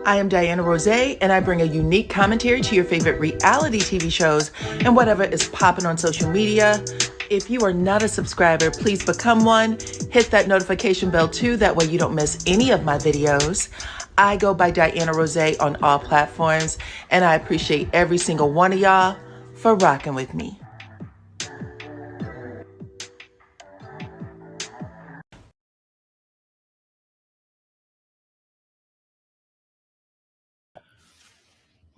I am DYANAROZAY, and I bring a unique commentary to your favorite reality TV shows and whatever is popping on social media. If you are not a subscriber, please become one. Hit that notification bell too, that way you don't miss any of my videos. I go by DYANAROZAY on all platforms, and I appreciate every single one of y'all for rocking with me.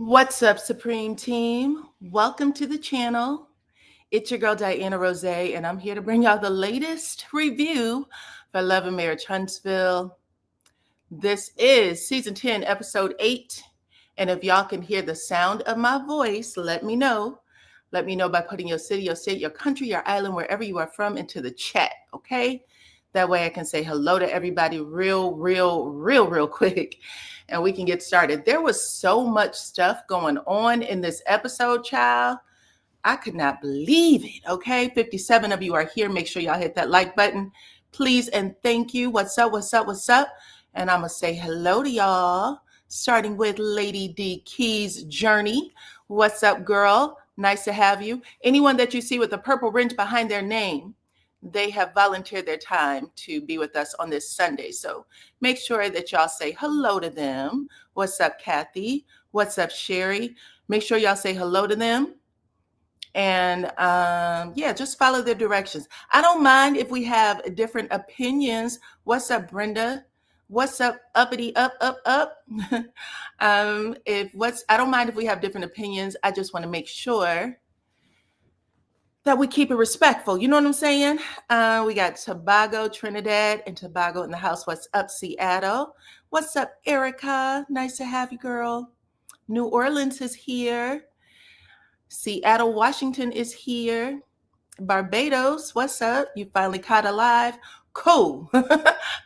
What's up, Supreme Team? Welcome to the channel. It's your girl, DYANAROZAY, and I'm here to bring y'all the latest review for Love and Marriage Humpsville. This is Season 10, Episode 8, and if y'all can hear the sound of my voice, let me know. Let me know by putting your city, your state, your country, your island, wherever you are from, into the chat, okay? That way I can say hello to everybody real quick, and we can get started. There was so much stuff going on in this episode, child. I could not believe it, okay? 57 of you are here. Make sure y'all hit that like button, please, and thank you. What's up? And I'm going to say hello to y'all, starting with Lady D Keys Journey. What's up, girl? Nice to have you. Anyone that you see with a purple wrench behind their name, they have volunteered their time to be with us on this Sunday. So make sure that y'all say hello to them. What's up, Kathy? What's up, Sherry? Make sure y'all say hello to them. And yeah, just follow their directions. I don't mind if we have different opinions. What's up, Brenda? What's up, uppity up? I don't mind if we have different opinions. I just want to make sure that we keep it respectful. You know what I'm saying? We got Tobago, Trinidad, and Tobago in the house. What's up, Seattle? What's up, Erica? Nice to have you, girl. New Orleans is here. Seattle, Washington is here. Barbados, what's up? You finally caught alive. Cool.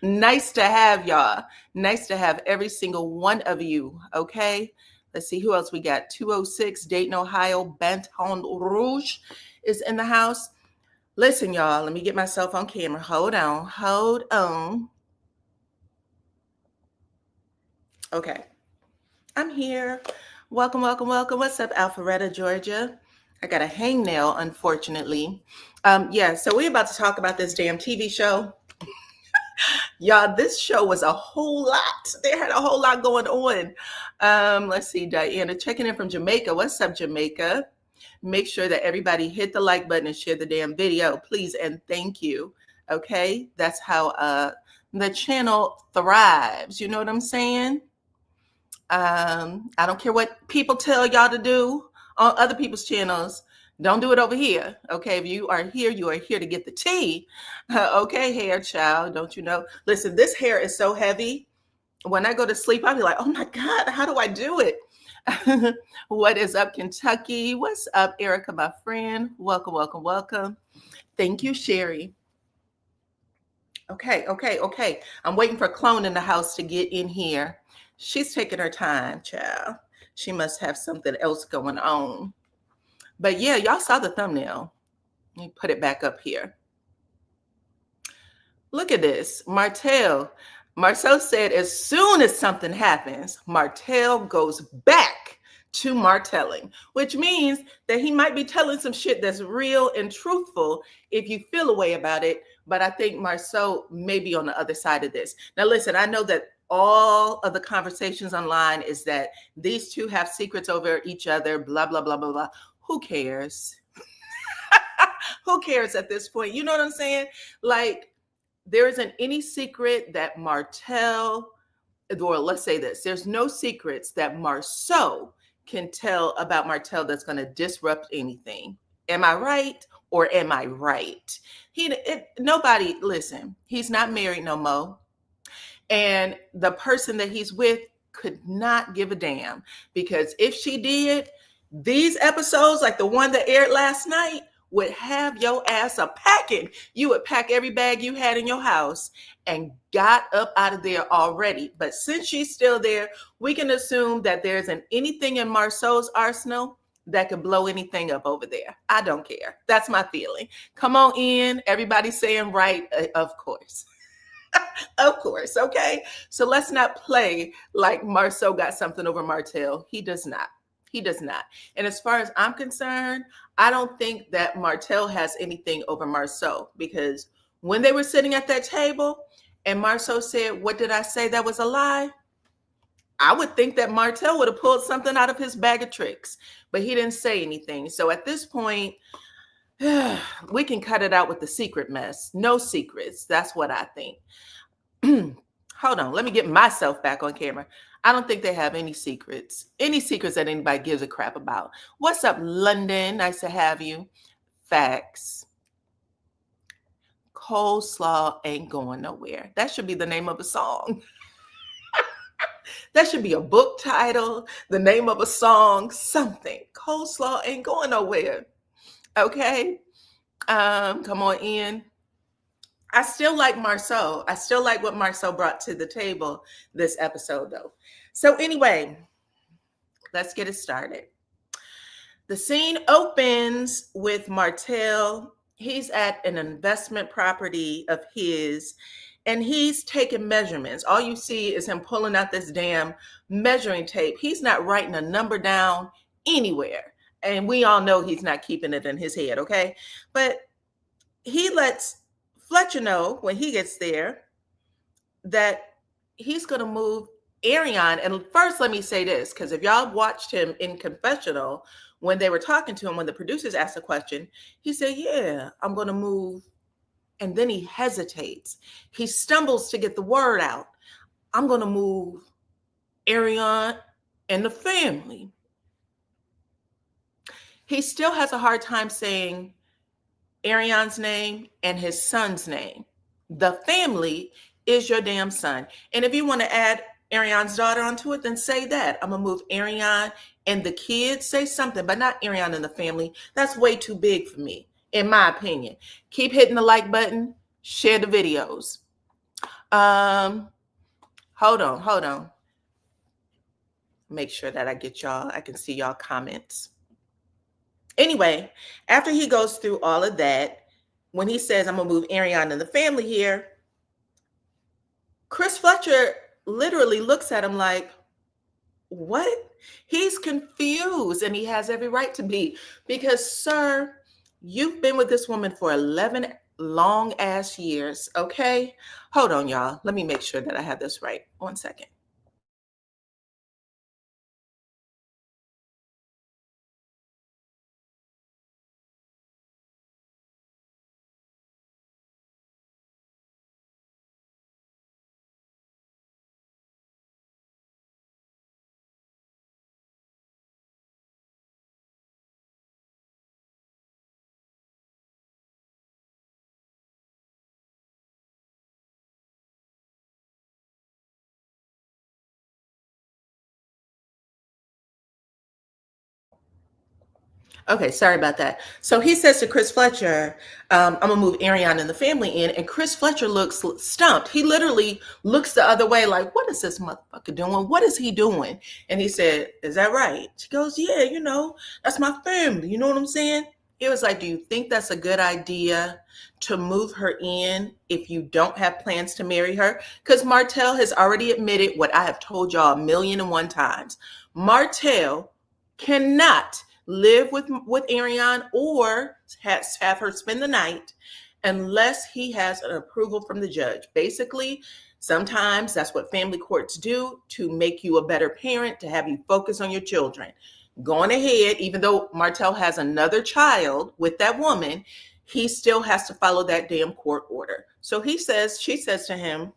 Nice to have y'all. Nice to have every single one of you, okay? Let's see who else we got. 206, Dayton, Ohio, Baton Rouge is in the house. Listen, y'all, let me get myself on camera. Hold on. Okay, I'm here. Welcome. What's up, Alpharetta, Georgia? I got a hangnail, unfortunately. Yeah, so we're about to talk about this damn TV show. Y'all, this show was a whole lot. They had a whole lot going on. Let's see, Diana checking in from Jamaica. What's up, Jamaica? Make sure that everybody hit the like button and share the damn video, please, and thank you. Okay, that's how the channel thrives. You know what I'm saying? I don't care what people tell y'all to do on other people's channels. Don't do it over here. Okay, if you are here to get the tea. Okay, hair child, don't you know? Listen, this hair is so heavy. When I go to sleep, I'll be like, oh my God, how do I do it? What is up, Kentucky? What's up, Erica, my friend? Welcome. Thank you, Sherry. Okay. I'm waiting for Clone in the house to get in here. She's taking her time, child. She must have something else going on. But yeah, y'all saw the thumbnail. Let me put it back up here. Look at this. Martell said as soon as something happens, Martell goes back to martelling, which means that he might be telling some shit that's real and truthful if you feel a way about it. But I think Marceau may be on the other side of this. Now, listen, I know that all of the conversations online is that these two have secrets over each other, blah, blah, blah. Who cares? Who cares at this point? You know what I'm saying? Like, there isn't any secret that Martell, or let's say this, there's no secrets that Marceau can tell about Martell that's going to disrupt anything. Am I right or am I right? Nobody, listen, he's not married no more. And the person that he's with could not give a damn, because if she did, these episodes, like the one that aired last night, would have your ass a packing. You would pack every bag you had in your house and got up out of there already. But since she's still there, we can assume that there isn't anything in Marceau's arsenal that could blow anything up over there. I don't care. That's my feeling. Come on in. Everybody's saying right, of course. Of course, okay? So let's not play like Marceau got something over Martell. He does not. He does not. And as far as I'm concerned, I don't think that Martell has anything over Marceau, because when they were sitting at that table and Marceau said, "What did I say that was a lie?" I would think that Martell would have pulled something out of his bag of tricks, but he didn't say anything. So at this point, we can cut it out with the secret mess. No secrets. That's what I think. Hold on, let me get myself back on camera. I don't think they have any secrets that anybody gives a crap about. What's up, London? Nice to have you. Facts. Coleslaw ain't going nowhere. That should be the name of a song. That should be a book title, the name of a song, something. Coleslaw ain't going nowhere. Okay? Come on in. I still like Marceau. I still like what Marceau brought to the table this episode, though. So anyway, let's get it started. The scene opens with Martell. He's at an investment property of his, and he's taking measurements. All you see is him pulling out this damn measuring tape. He's not writing a number down anywhere. And we all know he's not keeping it in his head, okay? But he lets Fletcher know when he gets there that he's going to move Ariane. And first, let me say this, because if y'all watched him in confessional, when they were talking to him, when the producers asked the question, he said, "Yeah, I'm going to move." And then he hesitates. He stumbles to get the word out. "I'm going to move Ariane and the family." He still has a hard time saying Ariane's name and his son's name. The family is your damn son. And if you want to add Ariane's daughter onto it, then say that. "I'm going to move Ariane and the kids." Say something, but not Ariane and the family. That's way too big for me, in my opinion. Keep hitting the like button. Share the videos. Hold on. Make sure that I get y'all. I can see y'all comments. Anyway, after he goes through all of that, when he says, "I'm going to move Ariane and the family here," Chris Fletcher literally looks at him like, what? He's confused, and he has every right to be, because, sir, you've been with this woman for 11 long ass years, okay? Hold on, y'all. Let me make sure that I have this right. 1 second. Okay, sorry about that. So he says to Chris Fletcher, "I'm gonna move Ariane and the family in," and Chris Fletcher looks stumped. He literally looks the other way, like, "What is this motherfucker doing? What is he doing?" And he said, "Is that right?" She goes, "Yeah, that's my family. You know what I'm saying?" It was like, do you think that's a good idea to move her in if you don't have plans to marry her? Because Martell has already admitted what I have told y'all 1,000,001 times. Martell cannot live with Ariane or have her spend the night unless he has an approval from the judge. Basically, sometimes that's what family courts do to make you a better parent, to have you focus on your children. Going ahead, even though Martell has another child with that woman, he still has to follow that damn court order. So she says to him,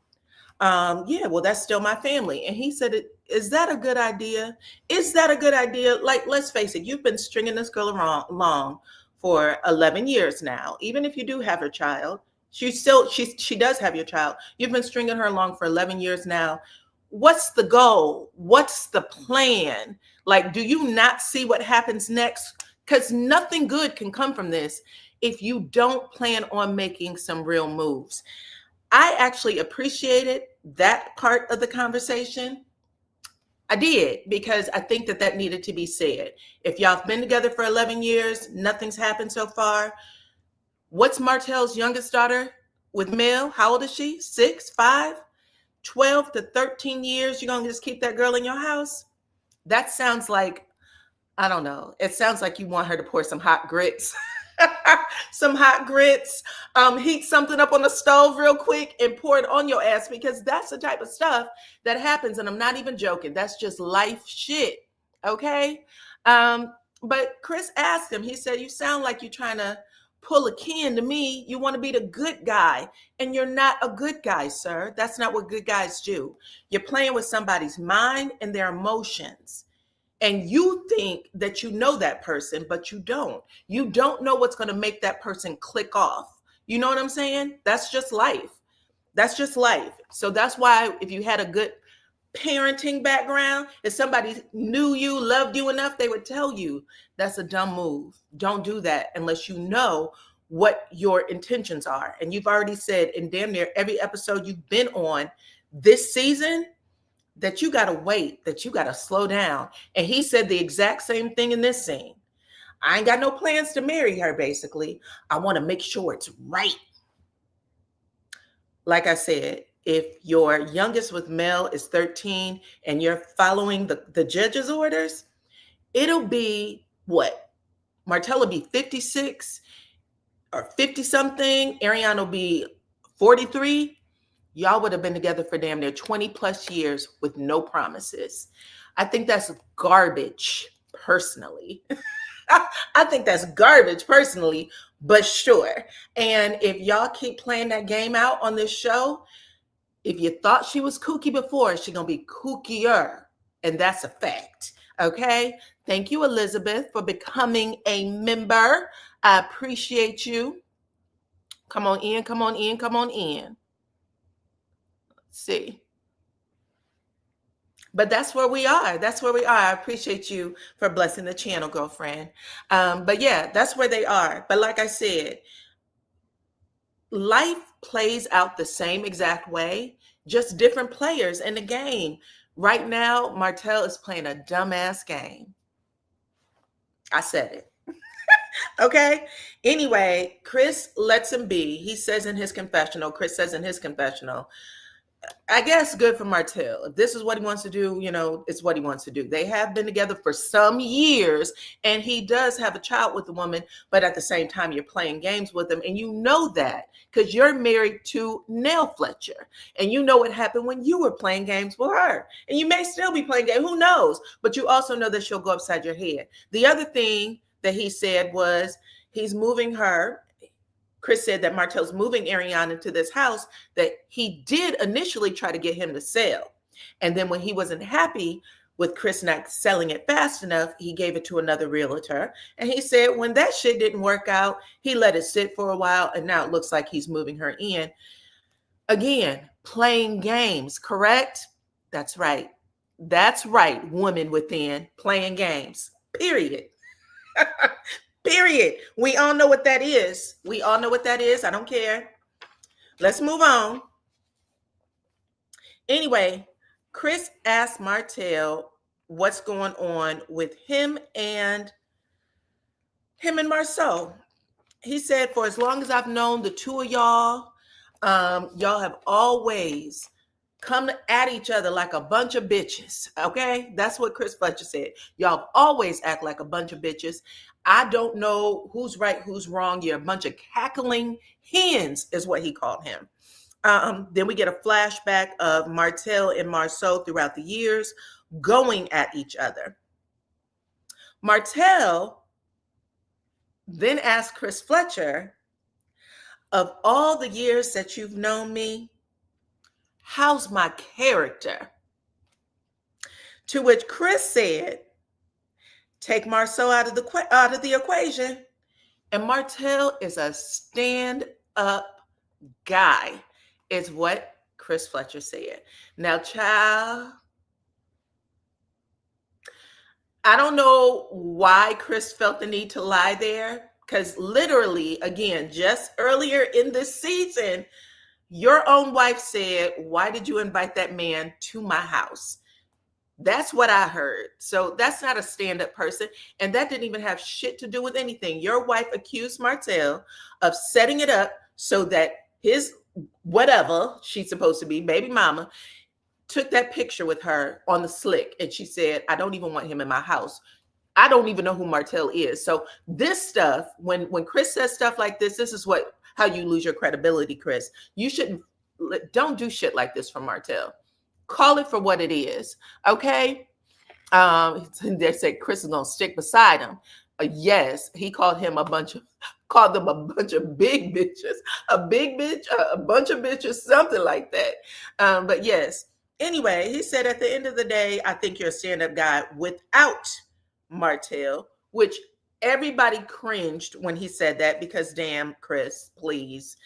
"Yeah, well, that's still my family." And he said, "Is that a good idea? Is that a good idea? Like, let's face it, you've been stringing this girl along for 11 years now. Even if you do have her child, she does have your child. You've been stringing her along for 11 years now. What's the goal? What's the plan? Like, do you not see what happens next? Because nothing good can come from this if you don't plan on making some real moves." I actually appreciated that part of the conversation. I did, because I think that needed to be said. If y'all have been together for 11 years, nothing's happened so far. What's Martell's youngest daughter? with Mel. How old is she? 6, 5, 12 to 13 years. You're going to just keep that girl in your house? That sounds like, I don't know. It sounds like you want her to pour some hot grits. Some hot grits, heat something up on the stove real quick and pour it on your ass, because that's the type of stuff that happens. And I'm not even joking. That's just life shit. Okay. But Chris asked him, he said, you sound like you're trying to pull a Ken to me. You want to be the good guy, and you're not a good guy, sir. That's not what good guys do. You're playing with somebody's mind and their emotions. And you think that you know that person, but you don't. You don't know what's going to make that person click off. You know what I'm saying? That's just life. That's just life. So that's why if you had a good parenting background, if somebody knew you, loved you enough, they would tell you that's a dumb move. Don't do that unless you know what your intentions are. And you've already said in damn near every episode you've been on this season that you got to wait, that you got to slow down. And he said the exact same thing in this scene. I ain't got no plans to marry her, basically. I want to make sure it's right. Like I said, if your youngest with Mel is 13 and you're following the judge's orders, it'll be what? Martell will be 56 or 50 something. Ariana will be 43. Y'all would have been together for damn near 20 plus years with no promises. I think that's garbage, personally. I think that's garbage, personally, but sure. And if y'all keep playing that game out on this show, if you thought she was kooky before, she's going to be kookier. And that's a fact. Okay? Thank you, Elizabeth, for becoming a member. I appreciate you. Come on in, come on in, come on in. See, but that's where we are. That's where we are. I appreciate you for blessing the channel, girlfriend. But yeah, that's where they are. But like I said, life plays out the same exact way, just different players in the game. Right now, Martell is playing a dumbass game. I said it. Okay. Anyway, Chris lets him be. He says in his confessional, Chris says in his confessional, I guess good for Martell. If this is what he wants to do, you know, it's what he wants to do. They have been together for some years, and he does have a child with the woman, but at the same time, you're playing games with him. And you know that because you're married to Nell Fletcher, and you know what happened when you were playing games with her. And you may still be playing games, who knows? But you also know that she'll go upside your head. The other thing that he said was he's moving her. Chris said that Martell's moving Ariana into this house that he did initially try to get him to sell. And then when he wasn't happy with Chris not selling it fast enough, he gave it to another realtor. And he said when that shit didn't work out, he let it sit for a while. And now it looks like he's moving her in. Again, playing games, correct? That's right. That's right, woman within, playing games, period. Period. We all know what that is. We all know what that is. I don't care. Let's move on. Anyway, Chris asked Martell what's going on with him and Marceau. He said, for as long as I've known the two of y'all, y'all have always come at each other like a bunch of bitches. Okay? That's what Chris Fletcher said. Y'all always act like a bunch of bitches. I don't know who's right, who's wrong. You're a bunch of cackling hens is what he called him. Then we get a flashback of Martell and Marceau throughout the years going at each other. Martell then asked Chris Fletcher, of all the years that you've known me, how's my character? To which Chris said, take Marceau out of the equation, and Martell is a stand-up guy, is what Chris Fletcher said. Now, child, I don't know why Chris felt the need to lie there, because literally, again, just earlier in this season, your own wife said, why did you invite that man to my house? That's what I heard. So that's not a stand-up person. And that didn't even have shit to do with anything. Your wife accused Martell of setting it up so that his whatever she's supposed to be, baby mama, took that picture with her on the slick. And she said, I don't even want him in my house. I don't even know who Martell is. So this stuff, when Chris says stuff like this is how you lose your credibility, Chris. You don't do shit like this from Martell. Call it for what it is, okay? They said Chris is gonna stick beside him. Yes, he called them a bunch of big bitches, a big bitch, a bunch of bitches, something like that. But yes, anyway, he said at the end of the day, I think you're a stand-up guy without Martell, which everybody cringed when he said that because damn, Chris, please.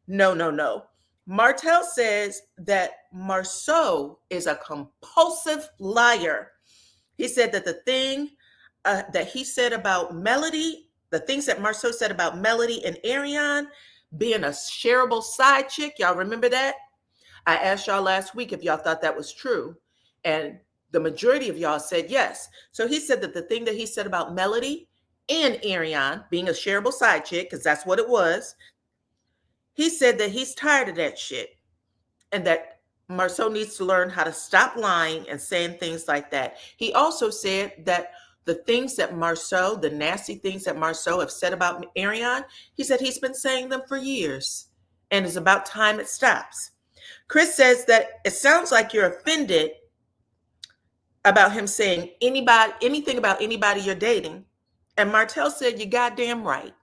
No. Martell says that Marceau is a compulsive liar. He said that the thing that he said about Melody, the things that Marceau said about Melody and Ariane being a shareable side chick, y'all remember that? I asked y'all last week if y'all thought that was true. And the majority of y'all said yes. So he said that the thing that he said about Melody and Ariane being a shareable side chick, because that's what it was, he said that he's tired of that shit and that Marceau needs to learn how to stop lying and saying things like that. He also said that the things that Marceau, the nasty things that Marceau have said about Ariane, he said he's been saying them for years and it's about time it stops. Chris says that it sounds like you're offended about him saying anything about anybody you're dating. And Martell said, you're goddamn right.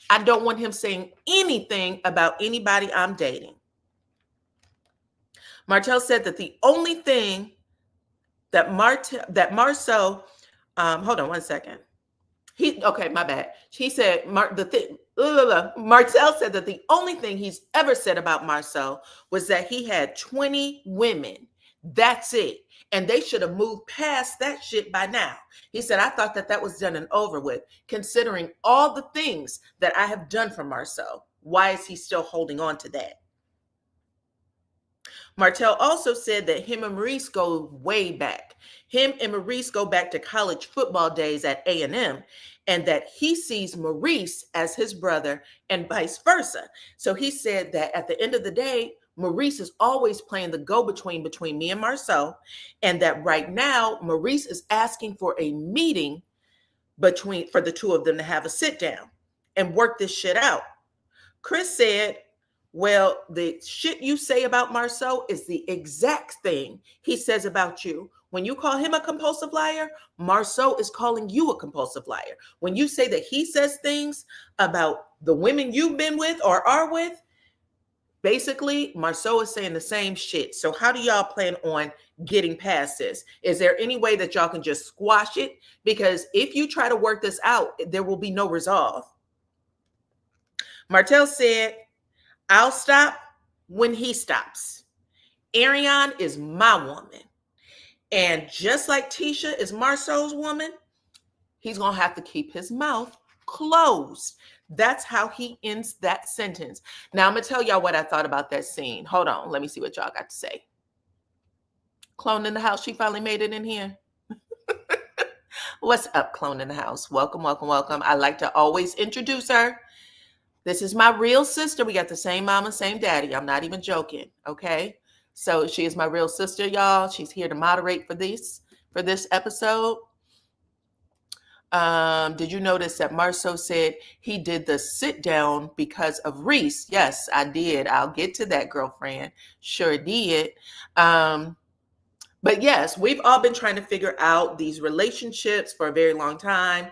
I don't want him saying anything about anybody I'm dating. Martell said that the only thing that Marceau, hold on one second. My bad. He said Martell said that the only thing he's ever said about Marceau was that he had 20 women. That's it. And they should have moved past that shit by now. He said, I thought that was done and over with, considering all the things that I have done for Marceau. Why is he still holding on to that? Martell also said that him and Maurice go way back. Him and Maurice go back to college football days at A&M, and that he sees Maurice as his brother and vice versa. So he said that at the end of the day, Maurice is always playing the go-between between me and Marceau, and that right now Maurice is asking for a meeting for the two of them to have a sit down and work this shit out. Chris said, well, the shit you say about Marceau is the exact thing he says about you. When you call him a compulsive liar, Marceau is calling you a compulsive liar. When you say that he says things about the women you've been with or are with, basically, Marceau is saying the same shit. So how do y'all plan on getting past this? Is there any way that y'all can just squash it? Because if you try to work this out, there will be no resolve. Martell said, I'll stop when he stops. Ariane is my woman. And just like Tisha is Marceau's woman, he's going to have to keep his mouth closed. That's how he ends that sentence. Now, I'm going to tell y'all what I thought about that scene. Hold on. Let me see what y'all got to say. Clone in the house. She finally made it in here. What's up, Clone in the house? Welcome. I like to always introduce her. This is my real sister. We got the same mama, same daddy. I'm not even joking. Okay. So she is my real sister, y'all. She's here to moderate for this episode. Did you notice that Marceau said he did the sit down because of Reese? Yes, I did. I'll get to that, girlfriend. Sure did. But yes, we've all been trying to figure out these relationships for a very long time.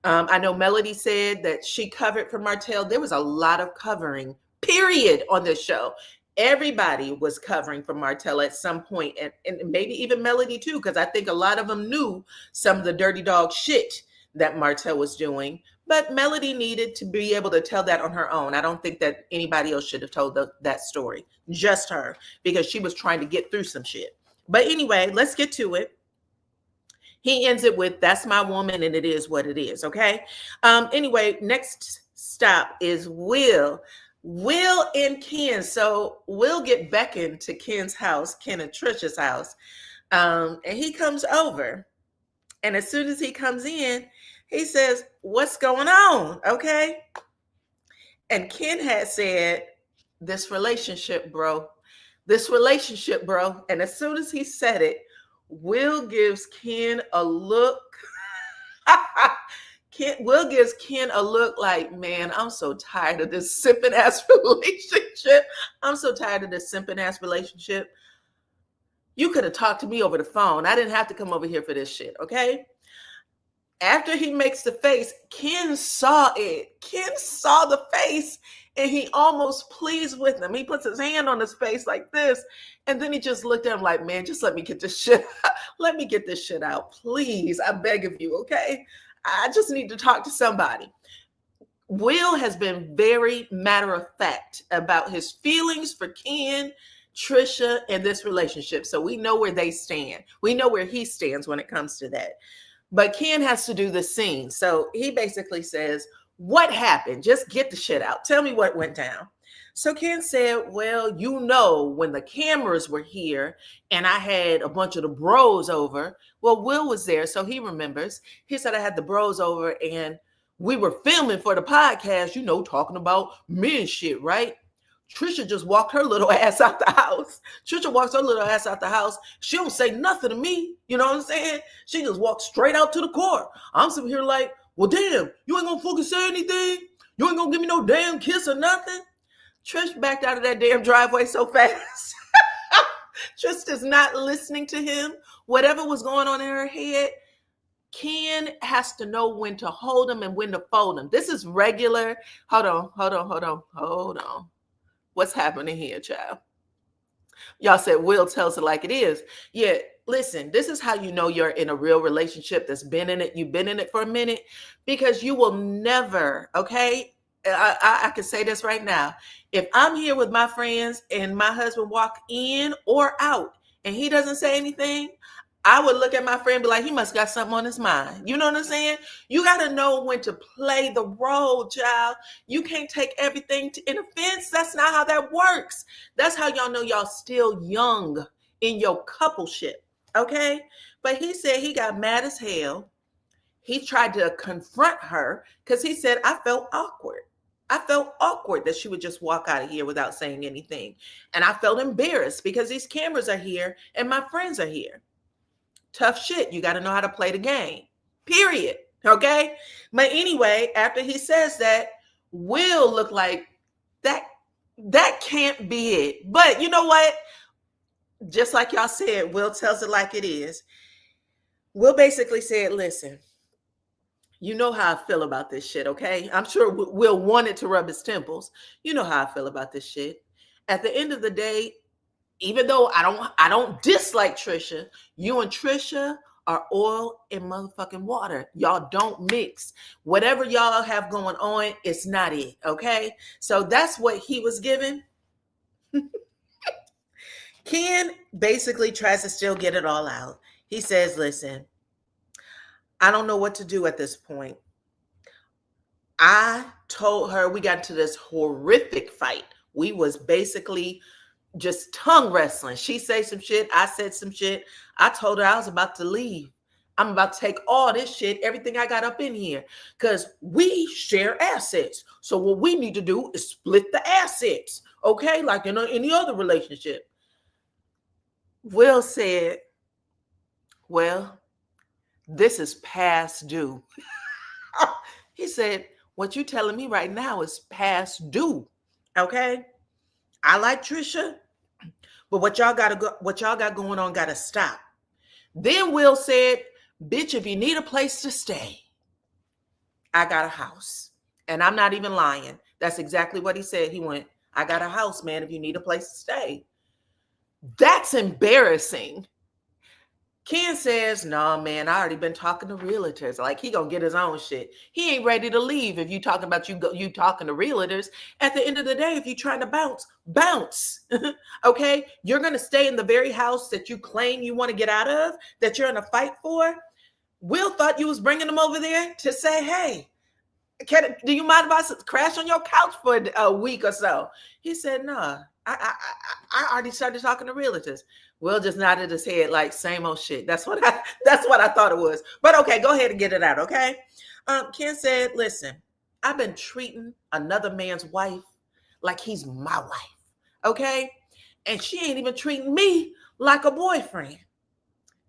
I know Melody said that she covered for Martell. There was a lot of covering, period, on this show. Everybody was covering for Martell at some point, and maybe even Melody too, because I think a lot of them knew some of the dirty dog shit that Martell was doing. But Melody needed to be able to tell that on her own. I don't think that anybody else should have told that story, just her, because she was trying to get through some shit. But anyway, let's get to it. He ends it with, that's my woman and it is what it is, okay? Anyway, next stop is Will. Will and Ken. So Will get beckoned to Ken's house, Ken and Trisha's house. And he comes over. And as soon as he comes in, he says, what's going on, okay? And Ken had said this relationship, bro. This relationship, bro. And as soon as he said it, Will gives Ken a look. Will gives Ken a look like, man, I'm so tired of this simping ass relationship. I'm so tired of this simping ass relationship. You could have talked to me over the phone. I didn't have to come over here for this shit, okay? After he makes the face, Ken saw it. Ken saw the face, and he almost pleads with him. He puts his hand on his face like this, and then he just looked at him like, man, just let me get this shit out. Let me get this shit out, please. I beg of you, okay? I just need to talk to somebody. Will has been very matter of fact about his feelings for Ken, Trisha, and this relationship. So we know where they stand. We know where he stands when it comes to that. But Ken has to do the scene. So he basically says, what happened? Just get the shit out. Tell me what went down. So Ken said, well, you know, when the cameras were here and I had a bunch of the bros over, well, Will was there, so he remembers. He said I had the bros over and we were filming for the podcast, you know, talking about men shit, right? Trisha just walked her little ass out the house. Trisha walks her little ass out the house. She don't say nothing to me. You know what I'm saying? She just walks straight out to the car. I'm sitting here like, well, damn, you ain't gonna fucking say anything? You ain't gonna give me no damn kiss or nothing? Trish backed out of that damn driveway so fast. Trish is not listening to him. Whatever was going on in her head, Ken has to know when to hold him and when to fold him. This is regular. Hold on. What's happening here, child? Y'all said Will tells it like it is. Yeah, listen, this is how you know you're in a real relationship that's been in it. You've been in it for a minute, because you will never, okay? I can say this right now. If I'm here with my friends and my husband walk in or out and he doesn't say anything, I would look at my friend and be like, he must got something on his mind. You know what I'm saying? You got to know when to play the role, child. You can't take everything in offense. That's not how that works. That's how y'all know y'all still young in your coupleship, okay? But he said he got mad as hell. He tried to confront her because he said, I felt awkward. I felt awkward that she would just walk out of here without saying anything. And I felt embarrassed because these cameras are here and my friends are here. Tough shit. You got to know how to play the game, period. Okay. But anyway, after he says that, Will look like that can't be it. But you know what? Just like y'all said, Will tells it like it is. Will basically said, listen, you know how I feel about this shit. Okay. I'm sure Will wanted to rub his temples. You know how I feel about this shit. At the end of the day, even though I don't dislike Trisha, you and Trisha are oil and motherfucking water. Y'all don't mix. Whatever y'all have going on, it's not it, okay? So that's what he was given. Ken basically tries to still get it all out. He says, listen, I don't know what to do at this point. I told her we got into this horrific fight. We was basically just tongue wrestling. She said some shit. I said some shit. I told her I was about to leave. I'm about to take all this shit, everything I got up in here, because we share assets. So what we need to do is split the assets, okay? Like in any other relationship. Will said, well, this is past due. He said, what you telling me right now is past due, okay? I like Trisha, but what y'all got going on gotta stop. Then Will said, bitch, if you need a place to stay, I got a house. And I'm not even lying. That's exactly what he said. He went, I got a house, man, if you need a place to stay. That's embarrassing. Ken says, no, man, I already been talking to realtors. Like, he gonna get his own shit. He ain't ready to leave if you talking about you talking to realtors. At the end of the day, if you're trying to bounce, okay? You're gonna stay in the very house that you claim you want to get out of, that you're in a fight for. Will thought you was bringing him over there to say, hey, do you mind if I crash on your couch for a week or so? He said, no, I already started talking to realtors. Will just nodded his head like, same old shit. That's what I thought it was. But okay, go ahead and get it out, okay? Ken said, listen, I've been treating another man's wife like he's my wife. okay? And she ain't even treating me like a boyfriend.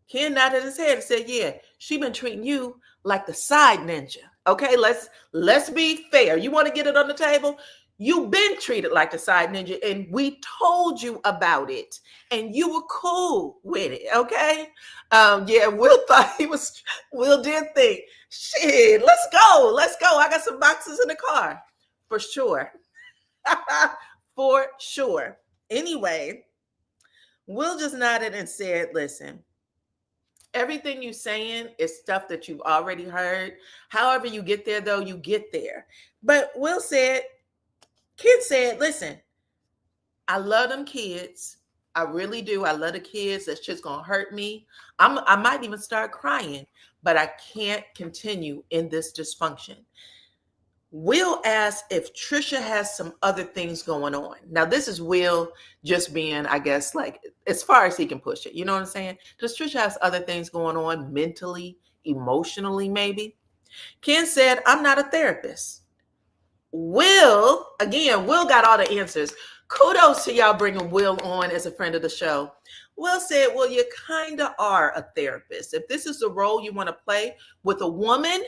Ken nodded his head and said, yeah, she been treating you like the side ninja. Okay, let's be fair. You want to get it on the table? You've been treated like the side ninja, and we told you about it, and you were cool with it. Okay, yeah. Will thought he was. Will did think, shit. Let's go. Let's go. I got some boxes in the car, for sure, for sure. Anyway, Will just nodded and said, "Listen, everything you're saying is stuff that you've already heard. However you get there, though, you get there." But Will said, Kid said, listen, I love them kids. I really do. I love the kids. That's just going to hurt me. I might even start crying, but I can't continue in this dysfunction. Will asked if Trisha has some other things going on. Now, this is Will just being, I guess, like, as far as he can push it. You know what I'm saying? Does Trisha have other things going on mentally, emotionally, maybe? Ken said, I'm not a therapist. Will got all the answers. Kudos to y'all bringing Will on as a friend of the show. Will said, well, you kind of are a therapist. If this is the role you want to play with a woman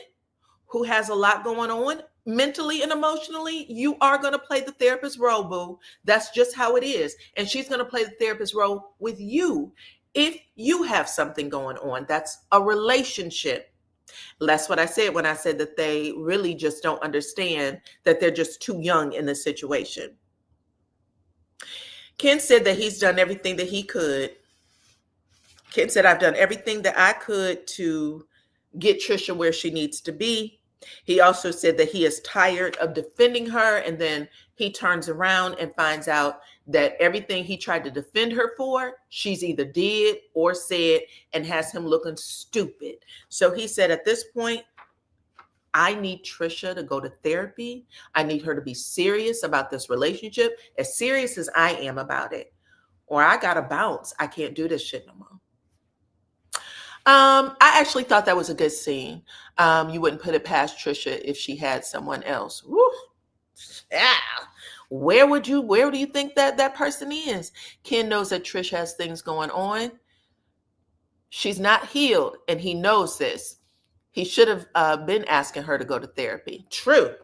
who has a lot going on mentally and emotionally, you are going to play the therapist role, boo. That's just how it is. And she's going to play the therapist role with you if you have something going on. That's a relationship. That's what I said when I said that they really just don't understand that they're just too young in this situation. Ken said that he's done everything that he could. Ken said, I've done everything that I could to get Trisha where she needs to be. He also said that he is tired of defending her, and then he turns around and finds out that everything he tried to defend her for, she's either did or said, and has him looking stupid. So he said, at this point, I need Trisha to go to therapy. I need her to be serious about this relationship, as serious as I am about it, or I gotta bounce. I can't do this shit no more. I actually thought that was a good scene. You wouldn't put it past Trisha if she had someone else. Woo. Yeah. Where do you think that person is? Ken knows that Trish has things going on. She's not healed, and he knows this. He should have been asking her to go to therapy. True.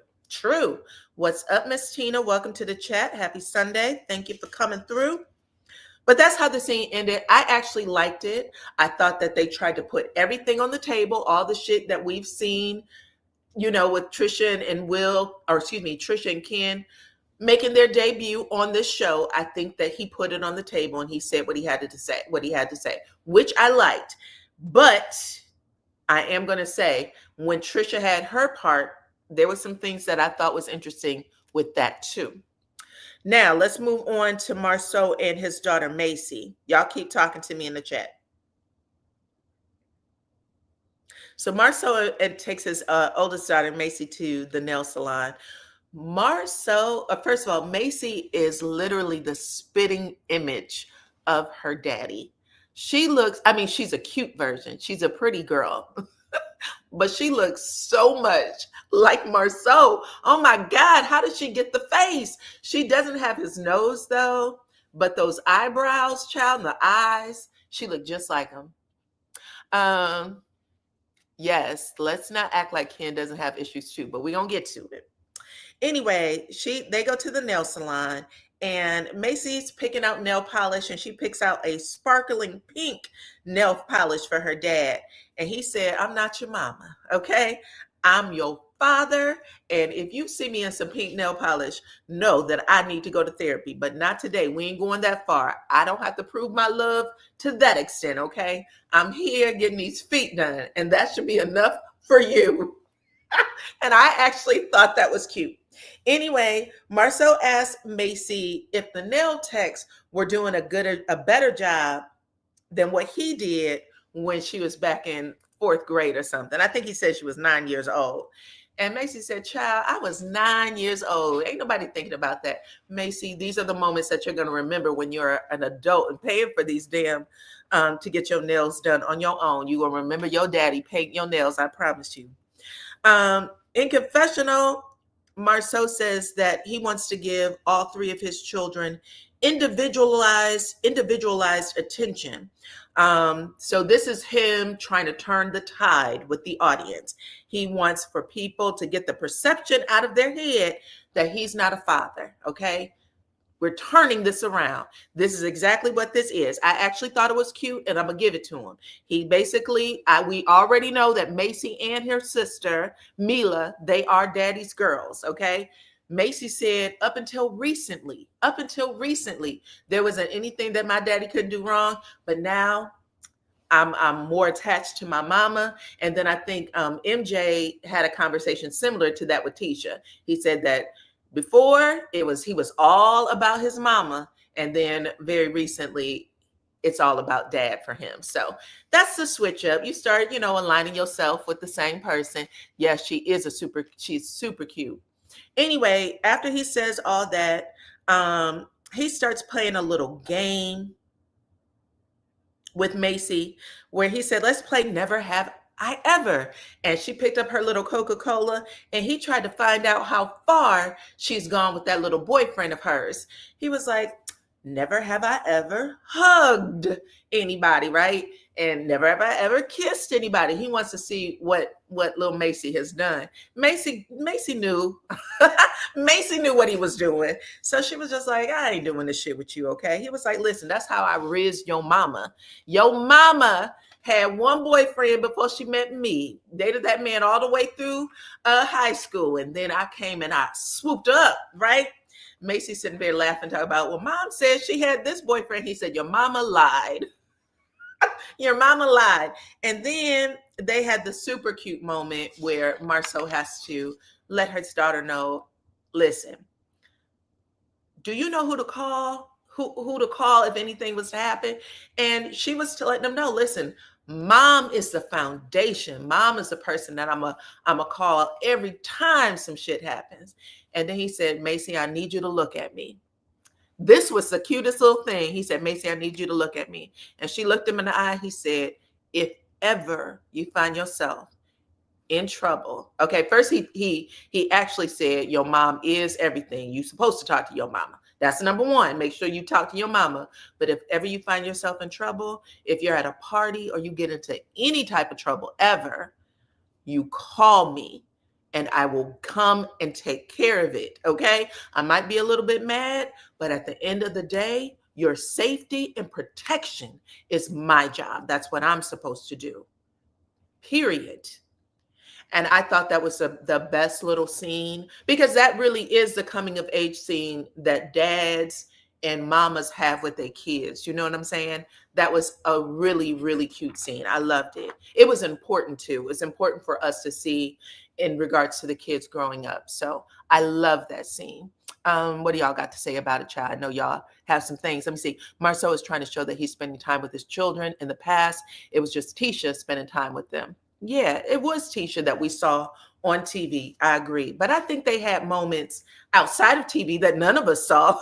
What's up, Miss Tina? Welcome to the chat. Happy Sunday. Thank you for coming through. But that's how the scene ended. I actually liked it. I thought that they tried to put everything on the table, all the shit that we've seen, with Trisha and Trisha and Ken making their debut on this show. I think that he put it on the table and he said what he had to say, which I liked. But I am going to say, when Trisha had her part, there were some things that I thought was interesting with that too. Now, let's move on to Marceau and his daughter, Macy. Y'all keep talking to me in the chat. So Marceau takes his oldest daughter, Macy, to the nail salon. Marceau, first of all, Macy is literally the spitting image of her daddy. She's a cute version. She's a pretty girl. But she looks so much like Marceau. Oh my God, how did she get the face? She doesn't have his nose though, but those eyebrows, child, and the eyes, she looked just like him. Yes, let's not act like Ken doesn't have issues too, but we're gonna get to it. Anyway, they go to the nail salon, and Macy's picking out nail polish, and she picks out a sparkling pink nail polish for her dad. And he said, I'm not your mama, okay? I'm your father. And if you see me in some pink nail polish, know that I need to go to therapy, but not today. We ain't going that far. I don't have to prove my love to that extent, okay? I'm here getting these feet done, and that should be enough for you. And I actually thought that was cute. Anyway, Marceau asked Macy if the nail techs were doing a better job than what he did when she was back in 4th grade or something. I think he said she was 9 years old. And Macy said, child, I was 9 years old. Ain't nobody thinking about that. Macy, these are the moments that you're going to remember when you're an adult and paying for these damn to get your nails done on your own. You're going to remember your daddy painting your nails, I promise you. In confessional, Marceau says that he wants to give all 3 of his children individualized attention. So this is him trying to turn the tide with the audience. He wants for people to get the perception out of their head that he's not a father. Okay. We're turning this around. This is exactly what this is. I actually thought it was cute, and I'm gonna give it to him. He basically, we already know that Macy and her sister, Mila, they are daddy's girls, okay? Macy said, up until recently, there wasn't anything that my daddy couldn't do wrong, but now I'm more attached to my mama. And then I think MJ had a conversation similar to that with Tisha. He said that before he was all about his mama, and then very recently it's all about dad for him. So that's the switch up. You start, aligning yourself with the same person. Yes, she's super cute. Anyway, after he says all that, he starts playing a little game with Macy where he said, let's play Never Have I Ever. And she picked up her little Coca-Cola, and he tried to find out how far she's gone with that little boyfriend of hers. He was like, never have I ever hugged anybody, right? And never have I ever kissed anybody. He wants to see what little Macy has done. Macy knew. Macy knew what he was doing. So she was just like, I ain't doing this shit with you, okay? He was like, listen, that's how I rizzed your mama. Your mama had one boyfriend before she met me. Dated that man all the way through high school. And then I came and I swooped up, right? Macy sitting there laughing, talking about, well, mom said she had this boyfriend. He said, your mama lied. Your mama lied. And then they had the super cute moment where Marcel has to let his daughter know, listen, do you know who to call? Who to call if anything was to happen? And she was to let them know, listen, mom is the foundation. Mom is the person that I'm a call every time some shit happens. And then he said, Macy, I need you to look at me. This was the cutest little thing. He said, Macy, I need you to look at me. And she looked him in the eye. He said, if ever you find yourself in trouble. Okay, first he actually said, your mom is everything. You're supposed to talk to your mama. That's number one. Make sure you talk to your mama. But if ever you find yourself in trouble, if you're at a party or you get into any type of trouble ever, you call me. And I will come and take care of it, okay? I might be a little bit mad, but at the end of the day, your safety and protection is my job. That's what I'm supposed to do, period. And I thought that was the best little scene, because that really is the coming of age scene that dads and mamas have with their kids. You know what I'm saying? That was a really, really cute scene. I loved it. It was important too. It's important for us to see in regards to the kids growing up. So I love that scene. What do y'all got to say about it, child? I know y'all have some things. Let me see. Marcel is trying to show that he's spending time with his children. In the past, it was just Tisha spending time with them. Yeah, it was Tisha that we saw on TV. I agree. But I think they had moments outside of TV that none of us saw.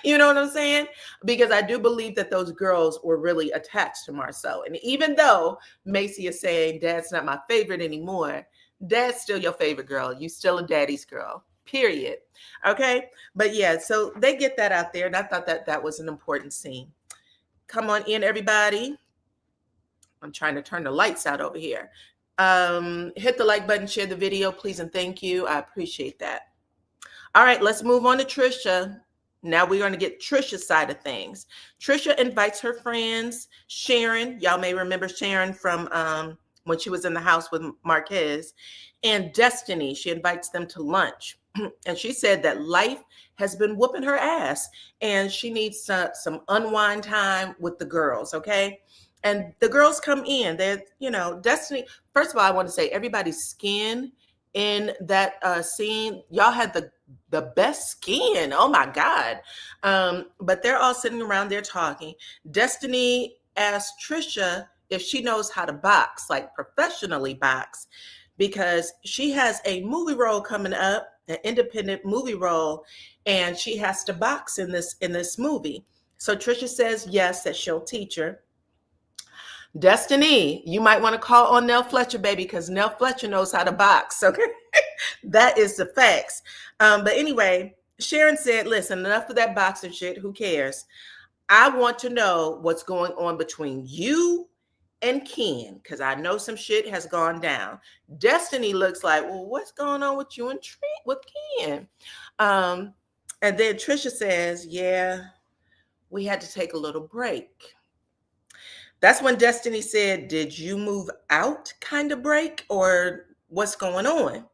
You know what I'm saying? Because I do believe that those girls were really attached to Marcel. And even though Macy is saying dad's not my favorite anymore, dad's still your favorite girl. You still a daddy's girl, period. Okay. But yeah, so they get that out there. And I thought that was an important scene. Come on in, everybody. I'm trying to turn the lights out over here. Hit the like button, share the video, please, and thank you. I appreciate that. All right, let's move on to Trisha. Now we're going to get Trisha's side of things. Trisha invites her friends, Sharon. Y'all may remember Sharon from when she was in the house with Marquez, and Destiny. She invites them to lunch. And she said that life has been whooping her ass and she needs some unwind time with the girls, okay? And the girls come in. They're, Destiny. First of all, I want to say everybody's skin in that scene, y'all had the best skin. Oh my God. But they're all sitting around there talking. Destiny asked Trisha if she knows how to box, like professionally box, because she has a movie role coming up, an independent movie role, and she has to box in this movie. So Trisha says yes, that she'll teach her. Destiny, you might want to call on Nell Fletcher, baby, because Nell Fletcher knows how to box. Okay, that is the facts. But anyway, Sharon said, listen, enough of that boxing shit. Who cares? I want to know what's going on between you and Ken, because I know some shit has gone down. Destiny looks like, well, what's going on with you and with Ken? Um, and then Trisha says, yeah, we had to take a little break. That's when Destiny said, did you move out kind of break or what's going on?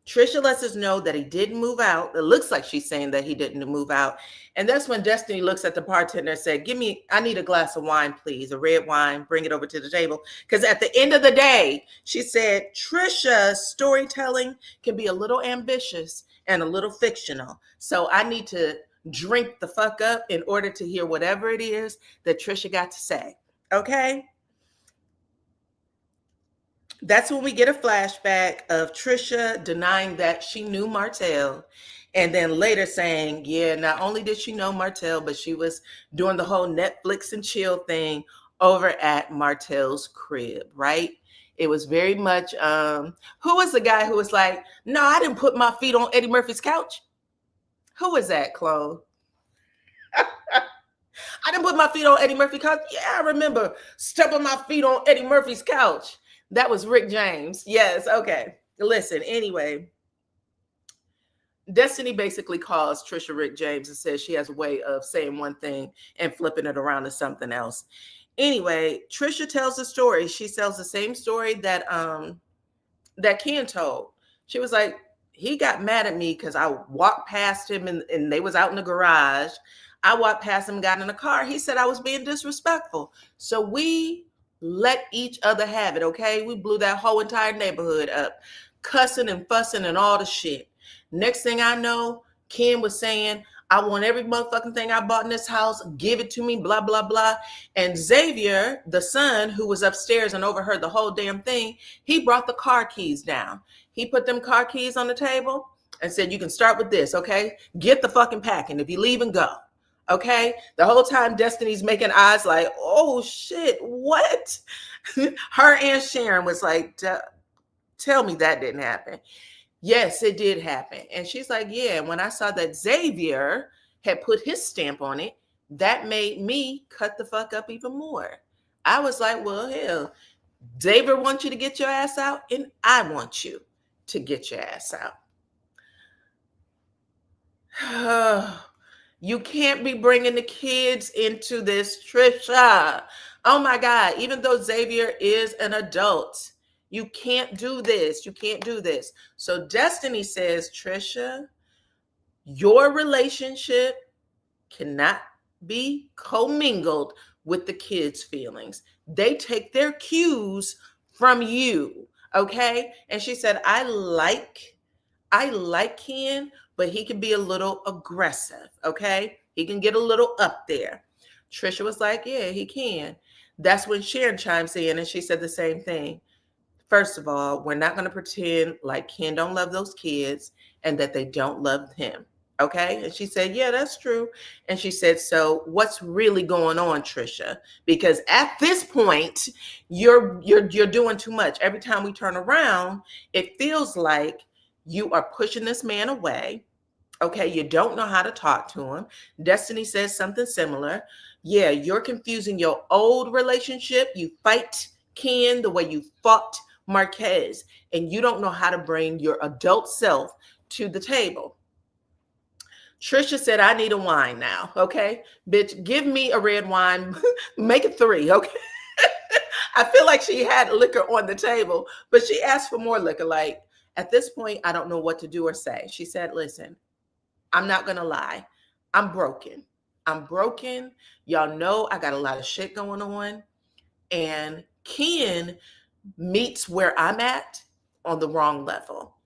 Trisha lets us know that he didn't move out. It looks like she's saying that he didn't move out. And that's when Destiny looks at the bartender and said, I need a glass of wine, please, a red wine, bring it over to the table. Because at the end of the day, she said, Trisha's storytelling can be a little ambitious and a little fictional. So I need to drink the fuck up in order to hear whatever it is that Trisha got to say. Okay? That's when we get a flashback of Trisha denying that she knew Martell, and then later saying, yeah, not only did she know Martell, but she was doing the whole Netflix and chill thing over at Martell's crib, right? It was very much, who was the guy who was like, no, I didn't put my feet on Eddie Murphy's couch? Who was that, clone? I didn't put my feet on Eddie Murphy's couch. Yeah, I remember stepping my feet on Eddie Murphy's couch. That was Rick James. Yes, okay. Listen, anyway, Destiny basically calls Trisha Rick James and says she has a way of saying one thing and flipping it around to something else. Anyway, Trisha tells the story. She tells the same story that Ken told. She was like, he got mad at me because I walked past him and they was out in the garage. I walked past him, got in the car. He said I was being disrespectful. So we let each other have it, okay? We blew that whole entire neighborhood up, cussing and fussing and all the shit. Next thing I know, Ken was saying, I want every motherfucking thing I bought in this house, give it to me, blah, blah, blah. And Xavier, the son who was upstairs and overheard the whole damn thing, he brought the car keys down. He put them car keys on the table and said, you can start with this, okay? Get the fucking packing. If you leave and go. Okay, the whole time Destiny's making eyes like, oh shit, what? Her and Sharon was like, tell me that didn't happen. Yes, it did happen. And she's like, yeah, when I saw that Xavier had put his stamp on it, that made me cut the fuck up even more. I was like, well, hell, Xavier wants you to get your ass out, and I want you to get your ass out. You can't be bringing the kids into this, Trisha. Oh my God, even though Xavier is an adult, you can't do this. You can't do this. So Destiny says, Trisha, your relationship cannot be commingled with the kids' feelings. They take their cues from you, okay? And she said, I like Ken, but he can be a little aggressive, okay? He can get a little up there. Trisha was like, yeah, he can. That's when Sharon chimes in and she said the same thing. First of all, we're not going to pretend like Ken don't love those kids and that they don't love him, okay? And she said, yeah, that's true. And she said, so what's really going on, Trisha? Because at this point, you're doing too much. Every time we turn around, it feels like you are pushing this man away. Okay, you don't know how to talk to him. Destiny says something similar. Yeah, you're confusing your old relationship. You fight Ken the way you fought Marquez, and you don't know how to bring your adult self to the table. Trisha said, I need a wine now. Okay, bitch, give me a red wine. Make it 3. Okay. I feel like she had liquor on the table, but she asked for more liquor. Like, at this point, I don't know what to do or say. She said, listen, I'm not going to lie. I'm broken. I'm broken. Y'all know I got a lot of shit going on. And Ken meets where I'm at on the wrong level.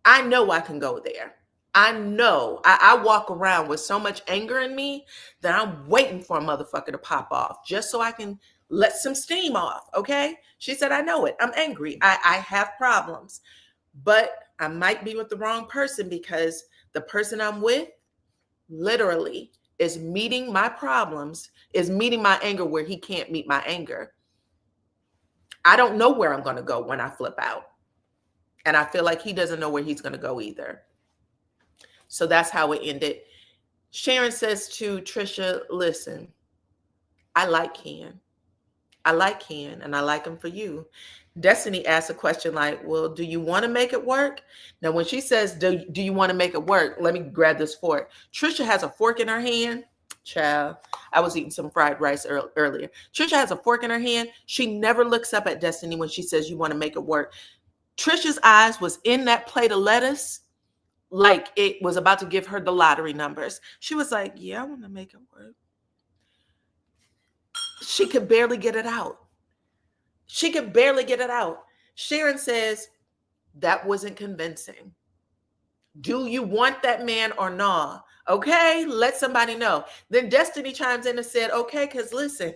I know I can go there. I know. I walk around with so much anger in me that I'm waiting for a motherfucker to pop off just so I can let some steam off, okay? She said, I know it. I'm angry. I have problems. But I might be with the wrong person because the person I'm with literally is meeting my problems, is meeting my anger where he can't meet my anger. I don't know where I'm going to go when I flip out. And I feel like he doesn't know where he's going to go either. So that's how it ended. Sharon says to Trisha, listen, I like Ken. I like Ken and I like him for you. Destiny asks a question like, well, do you want to make it work? Now, when she says, do you want to make it work? Let me grab this fork. Trisha has a fork in her hand. Child, I was eating some fried rice earlier. Trisha has a fork in her hand. She never looks up at Destiny when she says, you want to make it work. Trisha's eyes was in that plate of lettuce like it was about to give her the lottery numbers. She was like, yeah, I want to make it work. She could barely get it out. She could barely get it out. Sharon says, that wasn't convincing. Do you want that man or not? Okay, let somebody know. Then Destiny chimes in and said, okay, because listen,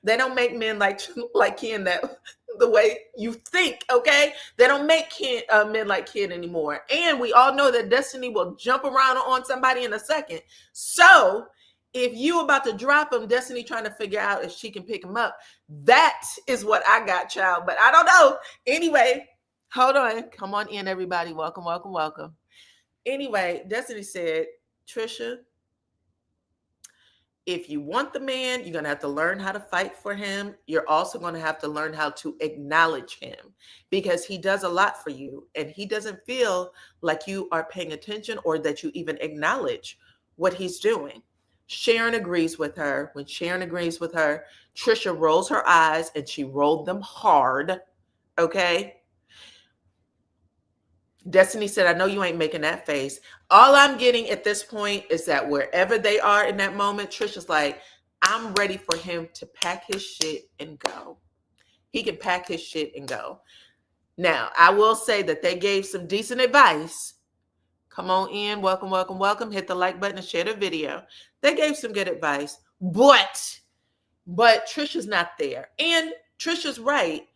they don't make men like Ken that the way you think, okay? They don't make men like Ken anymore. And we all know that Destiny will jump around on somebody in a second. So if you about to drop him, Destiny trying to figure out if she can pick him up. That is what I got, child. But I don't know. Anyway, hold on. Come on in, everybody. Welcome, welcome, welcome. Anyway, Destiny said, Trisha, if you want the man, you're going to have to learn how to fight for him. You're also going to have to learn how to acknowledge him because he does a lot for you and he doesn't feel like you are paying attention or that you even acknowledge what he's doing. Sharon agrees with her. When Sharon agrees with her, Trisha rolls her eyes and she rolled them hard. Okay. Destiny said, I know you ain't making that face. All I'm getting at this point is that wherever they are in that moment, Trisha's like, I'm ready for him to pack his shit and go. He can pack his shit and go. Now, I will say that they gave some decent advice. Come on in. Welcome, welcome, welcome. Hit the like button and share the video. They gave some good advice, but Trisha's not there. And Trisha's right.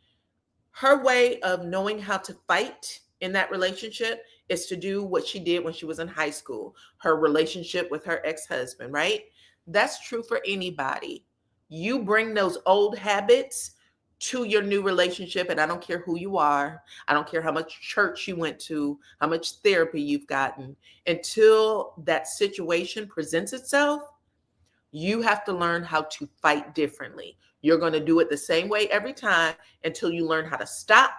Her way of knowing how to fight in that relationship is to do what she did when she was in high school, her relationship with her ex-husband, right? That's true for anybody. You bring those old habits to your new relationship, and I don't care who you are. I don't care how much church you went to, how much therapy you've gotten. Until that situation presents itself, you have to learn how to fight differently. You're going to do it the same way every time until you learn how to stop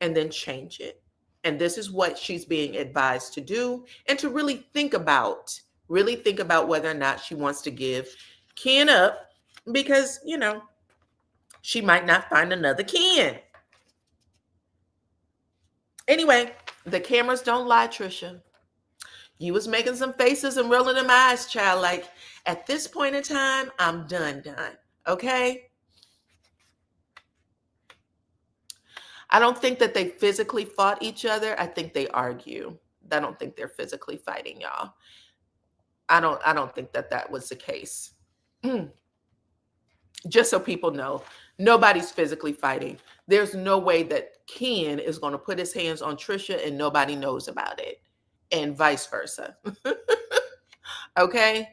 and then change it. And this is what she's being advised to do and to really think about whether or not she wants to give Ken up because, you know, she might not find another Ken. Anyway, the cameras don't lie, Trisha. You was making some faces and rolling them eyes, child. Like, at this point in time, I'm done. Okay? I don't think that they physically fought each other. I think they argue. I don't think they're physically fighting, y'all. I don't think that was the case. Just so people know, nobody's physically fighting. There's no way that Ken is going to put his hands on Trisha and nobody knows about it, and vice versa. Okay?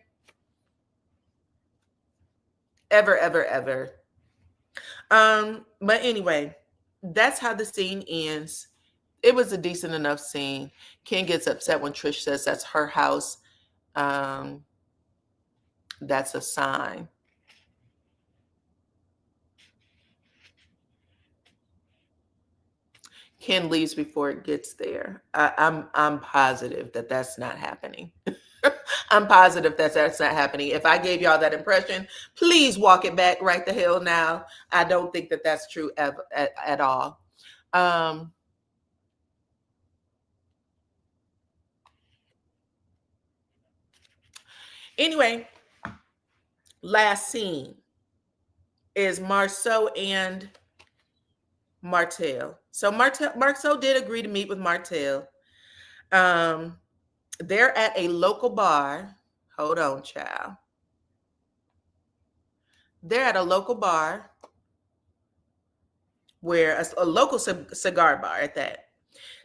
Ever. But anyway, that's how the scene ends. It was a decent enough scene. Ken gets upset when Trish says that's her house. That's a sign. Ken leaves before it gets there. I'm positive that that's not happening. I'm positive that that's not happening. If I gave y'all that impression, please walk it back right the hell now. I don't think that that's true at all. Anyway, last scene is Marceau and Martell. So Marceau did agree to meet with Martell. They're at a local bar. Hold on, child. They're at a local bar where a local cigar bar at that.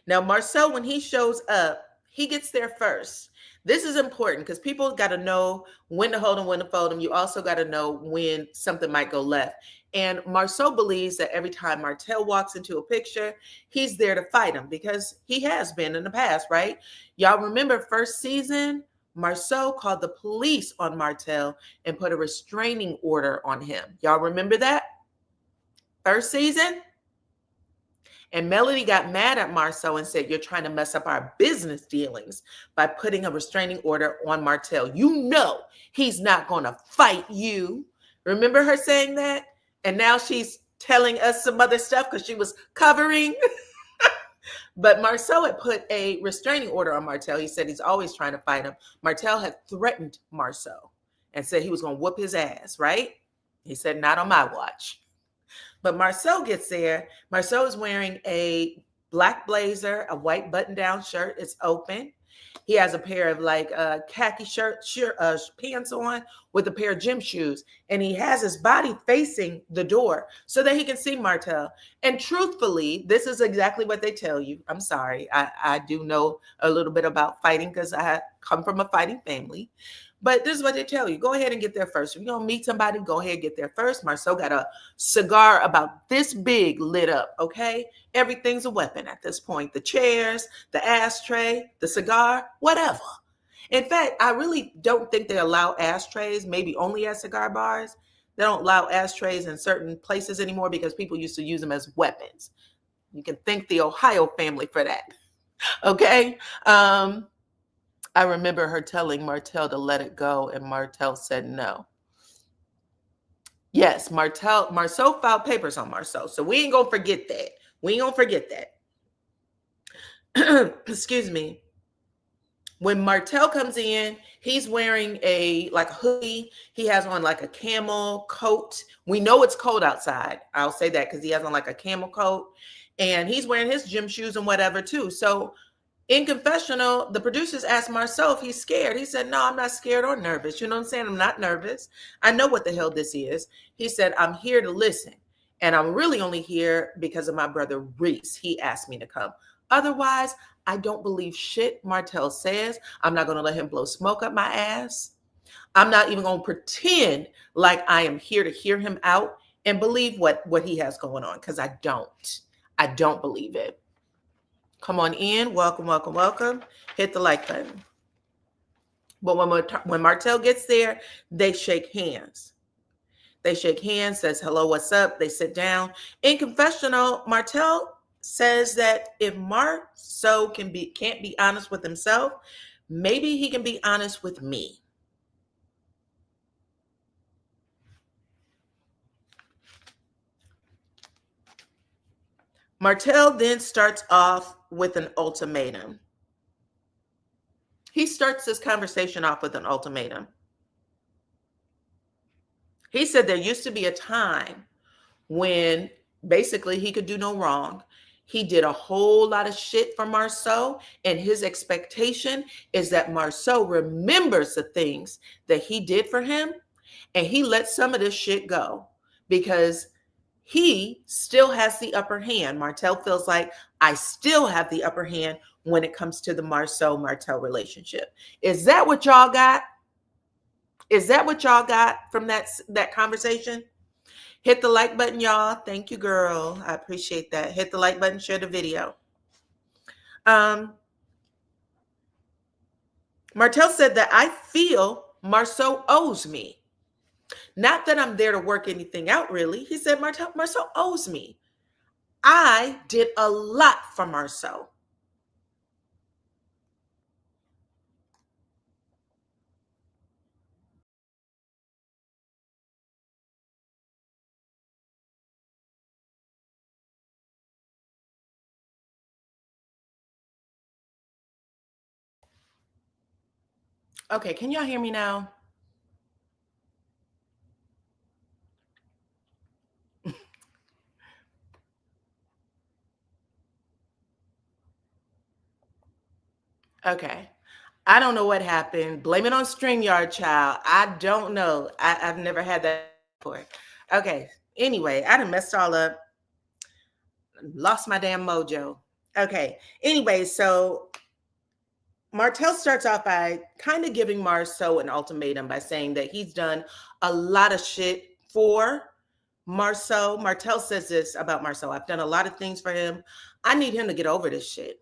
Now, Marceau, when he shows up, he gets there first. This is important because people got to know when to hold them, when to fold them. You also got to know when something might go left. And Marceau believes that every time Martell walks into a picture, he's there to fight him because he has been in the past, right? Y'all remember first season, Marceau called the police on Martell and put a restraining order on him. Y'all remember that? First season? And Melody got mad at Marceau and said, "You're trying to mess up our business dealings by putting a restraining order on Martell. You know he's not going to fight you." Remember her saying that? And now she's telling us some other stuff because she was covering. But Marceau had put a restraining order on Martell. He said he's always trying to fight him. Martell had threatened Marceau and said he was going to whoop his ass, right? He said, "Not on my watch." But Marceau gets there. Marceau is wearing a black blazer, a white button-down shirt. It's open. He has a pair of like khaki pants on with a pair of gym shoes. And he has his body facing the door so that he can see Martell. And truthfully, this is exactly what they tell you. I'm sorry. I do know a little bit about fighting because I come from a fighting family. But this is what they tell you. Go ahead and get there first. If you're going to meet somebody, go ahead and get there first. Marceau got a cigar about this big lit up, okay? Everything's a weapon at this point. The chairs, the ashtray, the cigar, whatever. In fact, I really don't think they allow ashtrays, maybe only at cigar bars. They don't allow ashtrays in certain places anymore because people used to use them as weapons. You can thank the Ohio family for that, okay? I remember her telling Martell to let it go, and Martell said no. Yes, Marceau filed papers on Marceau, so we ain't gonna forget that. We ain't gonna forget that. Excuse me. When Martell comes in, he's wearing a hoodie. He has on like a camel coat. We know it's cold outside. I'll say that because he has on like a camel coat, and he's wearing his gym shoes and whatever too. So in confessional, the producers asked Marceau if he's scared. He said, "No, I'm not scared or nervous. You know what I'm saying? I'm not nervous. I know what the hell this is." He said, "I'm here to listen. And I'm really only here because of my brother Reese. He asked me to come. Otherwise, I don't believe shit Martell says. I'm not going to let him blow smoke up my ass. I'm not even going to pretend like I am here to hear him out and believe what he has going on because I don't. I don't believe it." Come on in. Welcome, welcome, welcome. Hit the like button. But when Martell gets there, they shake hands. They shake hands, says, "Hello, what's up?" They sit down. In confessional, Martell says that if Marceau can't be honest with himself, maybe he can be honest with me. Martell then starts off with an ultimatum. He starts this conversation off with an ultimatum. He said there used to be a time when basically he could do no wrong. He did a whole lot of shit for Marceau, and his expectation is that Marceau remembers the things that he did for him, and he lets some of this shit go because he still has the upper hand. Martell feels like, I still have the upper hand when it comes to the Marceau-Martell relationship. Is that what y'all got? Is that what y'all got from that conversation? Hit the like button, y'all. Thank you, girl. I appreciate that. Hit the like button, share the video. Martell said that I feel Marceau owes me. Not that I'm there to work anything out, really. He said Marceau owes me. I did a lot for Marceau. Okay, can y'all hear me now? Okay. I don't know what happened. Blame it on StreamYard, child. I don't know. I've never had that before. Okay. Anyway, I done messed all up. Lost my damn mojo. Okay. Anyway, so Martell starts off by kind of giving Marceau an ultimatum by saying that he's done a lot of shit for Martell says this about Marcel. I've done a lot of things for him. I need him to get over this shit.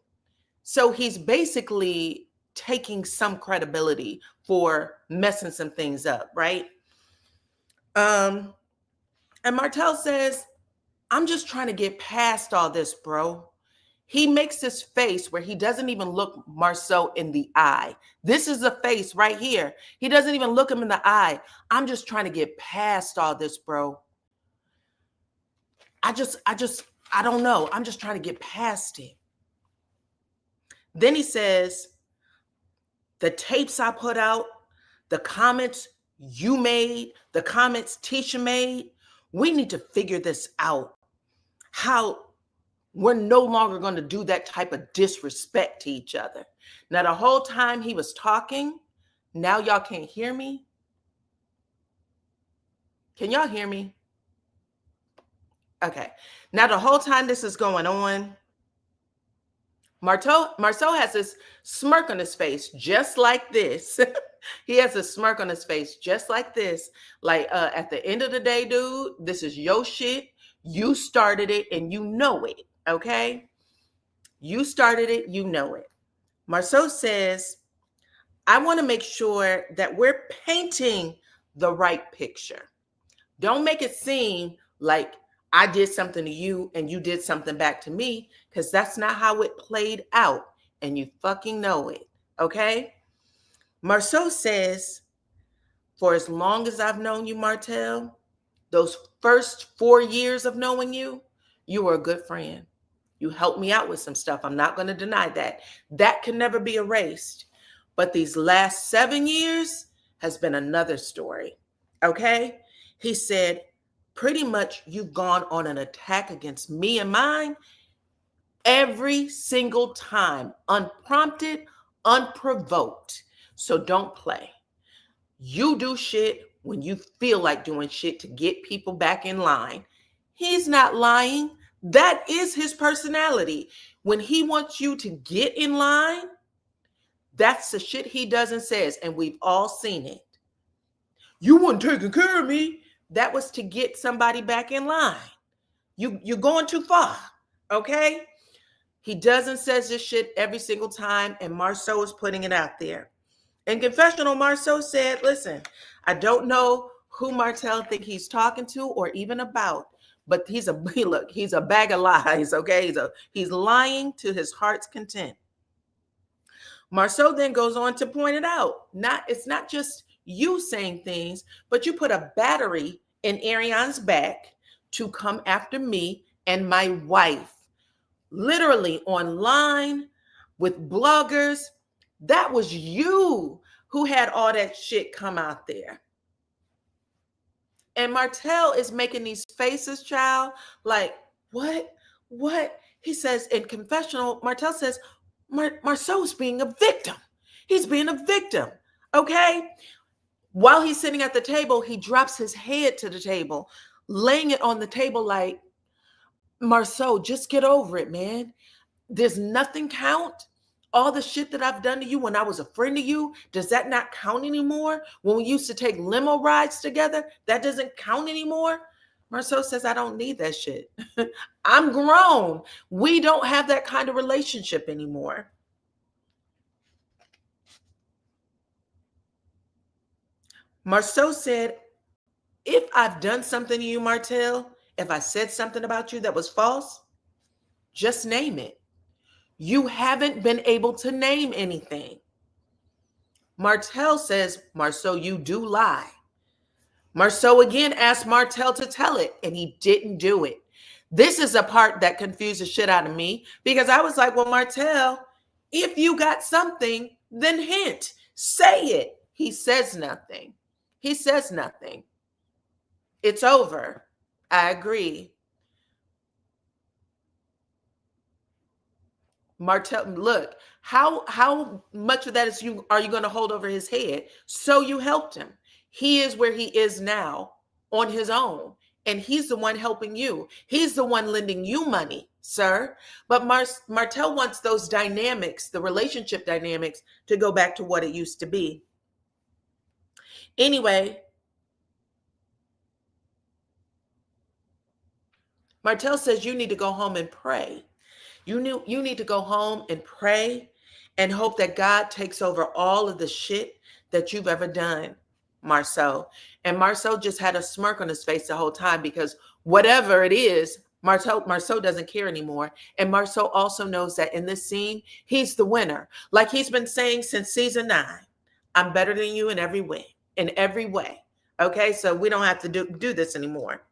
So he's basically taking some credibility for messing some things up, right? And Martell says, I'm just trying to get past all this, bro. He makes this face where he doesn't even look Marceau in the eye. This is a face right here. He doesn't even look him in the eye. I'm just trying to get past all this, bro. I don't know. I'm just trying to get past it. Then he says, the tapes I put out, the comments you made, the comments Tisha made, we need to figure this out. How we're no longer going to do that type of disrespect to each other. Now, the whole time he was talking, now y'all can't hear me. Can y'all hear me? Okay. Now, the whole time this is going on, Marceau has this smirk on his face, just like this. He has a smirk on his face, just like this. Like, at the end of the day, dude, this is your shit. You started it and you know it, okay? You started it, you know it. Marceau says, I want to make sure that we're painting the right picture. Don't make it seem like I did something to you and you did something back to me, because that's not how it played out. And you fucking know it, okay? Marceau says, for as long as I've known you, Martell, those first 4 years of knowing you, you were a good friend. You helped me out with some stuff. I'm not going to deny that. That can never be erased. But these last 7 years has been another story. Okay? He said, pretty much you've gone on an attack against me and mine every single time, unprompted, unprovoked. So don't play. You do shit when you feel like doing shit to get people back in line. He's not lying. That is his personality. When he wants you to get in line, that's the shit he does and says, and we've all seen it. You weren't taking care of me. That was to get somebody back in line. You're going too far, okay? He does and says this shit every single time, and Marceau is putting it out there. In confessional, Marceau said, listen, I don't know who Martell think he's talking to or even about, but he's a bag of lies, okay? He's lying to his heart's content. Marceau then goes on to point it out. It's not just you saying things, but you put a battery in Ariane's back to come after me and my wife. Literally online with bloggers. That was you who had all that shit come out there. And Martell is making these faces, child, like, what? He says in confessional, Martell says, Marceau is being a victim. He's being a victim, okay? While he's sitting at the table, he drops his head to the table, laying it on the table like, Marceau, just get over it, man. There's nothing count. All the shit that I've done to you when I was a friend of you, does that not count anymore? When we used to take limo rides together, that doesn't count anymore? Marceau says, I don't need that shit. I'm grown. We don't have that kind of relationship anymore. Marceau said, if I've done something to you, Martell, if I said something about you that was false, just name it. You haven't been able to name anything. Martell says, Marceau, you do lie. Marceau again asked Martell to tell it, and he didn't do it. This is a part that confused the shit out of me, because I was like, well, Martell, if you got something, then hint, say it. He says nothing. He says nothing. It's over. I agree. Martell, look, how much of that are you going to hold over his head? So you helped him. He is where he is now on his own. And he's the one helping you. He's the one lending you money, sir. But Martell wants those dynamics, the relationship dynamics, to go back to what it used to be. Anyway, Martell says you need to go home and pray. You need to go home and pray and hope that God takes over all of the shit that you've ever done, Marceau. And Marceau just had a smirk on his face the whole time because whatever it is, Marceau doesn't care anymore. And Marceau also knows that in this scene, he's the winner. Like he's been saying since season 9, I'm better than you in every way, in every way. Okay, so we don't have to do this anymore.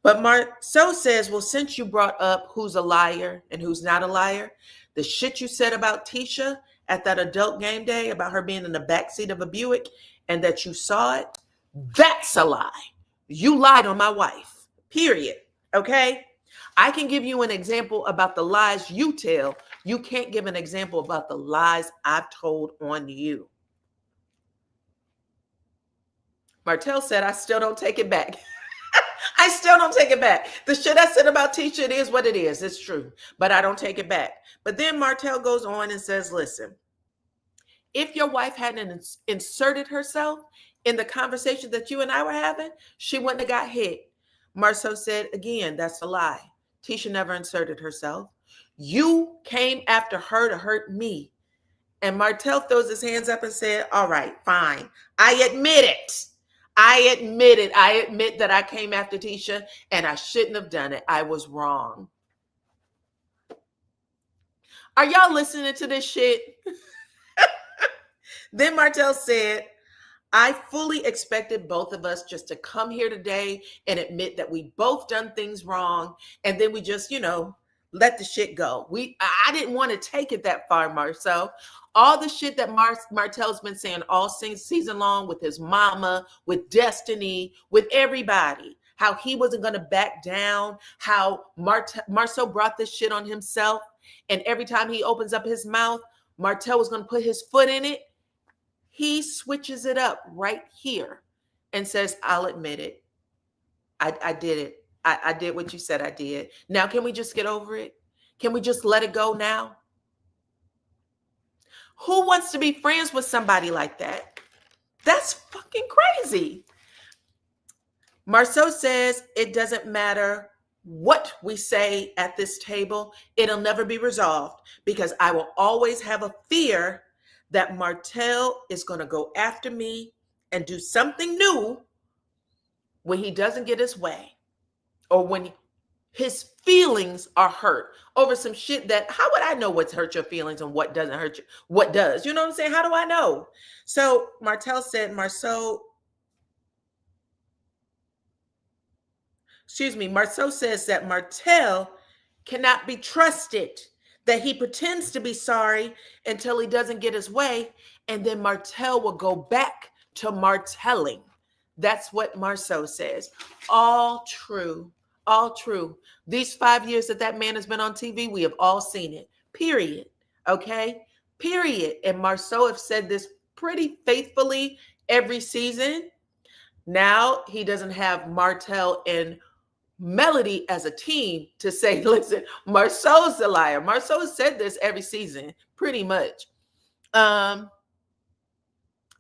But Marceau says, well, since you brought up who's a liar and who's not a liar, the shit you said about Tisha at that adult game day about her being in the backseat of a Buick and that you saw it, that's a lie. You lied on my wife, period. Okay? I can give you an example about the lies you tell. You can't give an example about the lies I've told on you. Martell said, I still don't take it back. I still don't take it back. The shit I said about Tisha, it is what it is. It's true. But I don't take it back. But then Martell goes on and says, listen, if your wife hadn't inserted herself in the conversation that you and I were having, she wouldn't have got hit. Marceau said, again, that's a lie. Tisha never inserted herself. You came after her to hurt me. And Martell throws his hands up and said, all right, fine. I admit it. I admit it. I admit that I came after Tisha and I shouldn't have done it. I was wrong. Are y'all listening to this shit? Then Martell said, I fully expected both of us just to come here today and admit that we both done things wrong. And then we just, let the shit go. I didn't want to take it that far, Marceau. All the shit that Martell's been saying all season long with his mama, with Destiny, with everybody, how he wasn't going to back down, how Marceau brought this shit on himself. And every time he opens up his mouth, Martell was going to put his foot in it. He switches it up right here and says, I'll admit it. I did it. I did what you said I did. Now, can we just get over it? Can we just let it go now? Who wants to be friends with somebody like that? That's fucking crazy. Marceau says it doesn't matter what we say at this table. It'll never be resolved because I will always have a fear that Martell is going to go after me and do something new when he doesn't get his way or when his feelings are hurt over some shit that, how would I know what's hurt your feelings and what doesn't hurt you? What does? You know what I'm saying? How do I know? So Martell said, Marceau says that Martell cannot be trusted, that he pretends to be sorry until he doesn't get his way, and then Martell will go back to martelling. That's what Marceau says. All true. All true. These 5 years that man has been on TV, we have all seen it. Period. Okay? Period. And Marceau have said this pretty faithfully every season. Now he doesn't have Martell and Melody as a team to say, listen, Marceau's the liar. Marceau has said this every season, pretty much.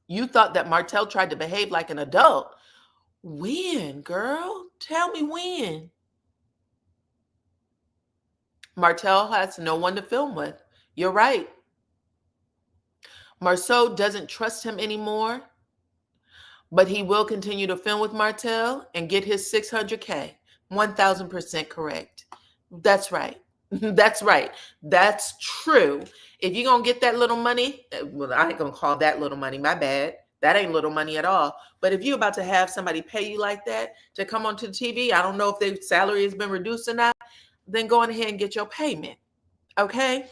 You thought that Martell tried to behave like an adult. When, girl? Tell me when. Martell has no one to film with. You're right. Marceau doesn't trust him anymore, but he will continue to film with Martell and get his $600K. 1000% correct. That's right. That's right. That's true. If you're going to get that little money, well, I ain't going to call that little money. My bad. That ain't little money at all. But if you're about to have somebody pay you like that to come onto the TV, I don't know if their salary has been reduced or not, then go on ahead and get your payment. Okay?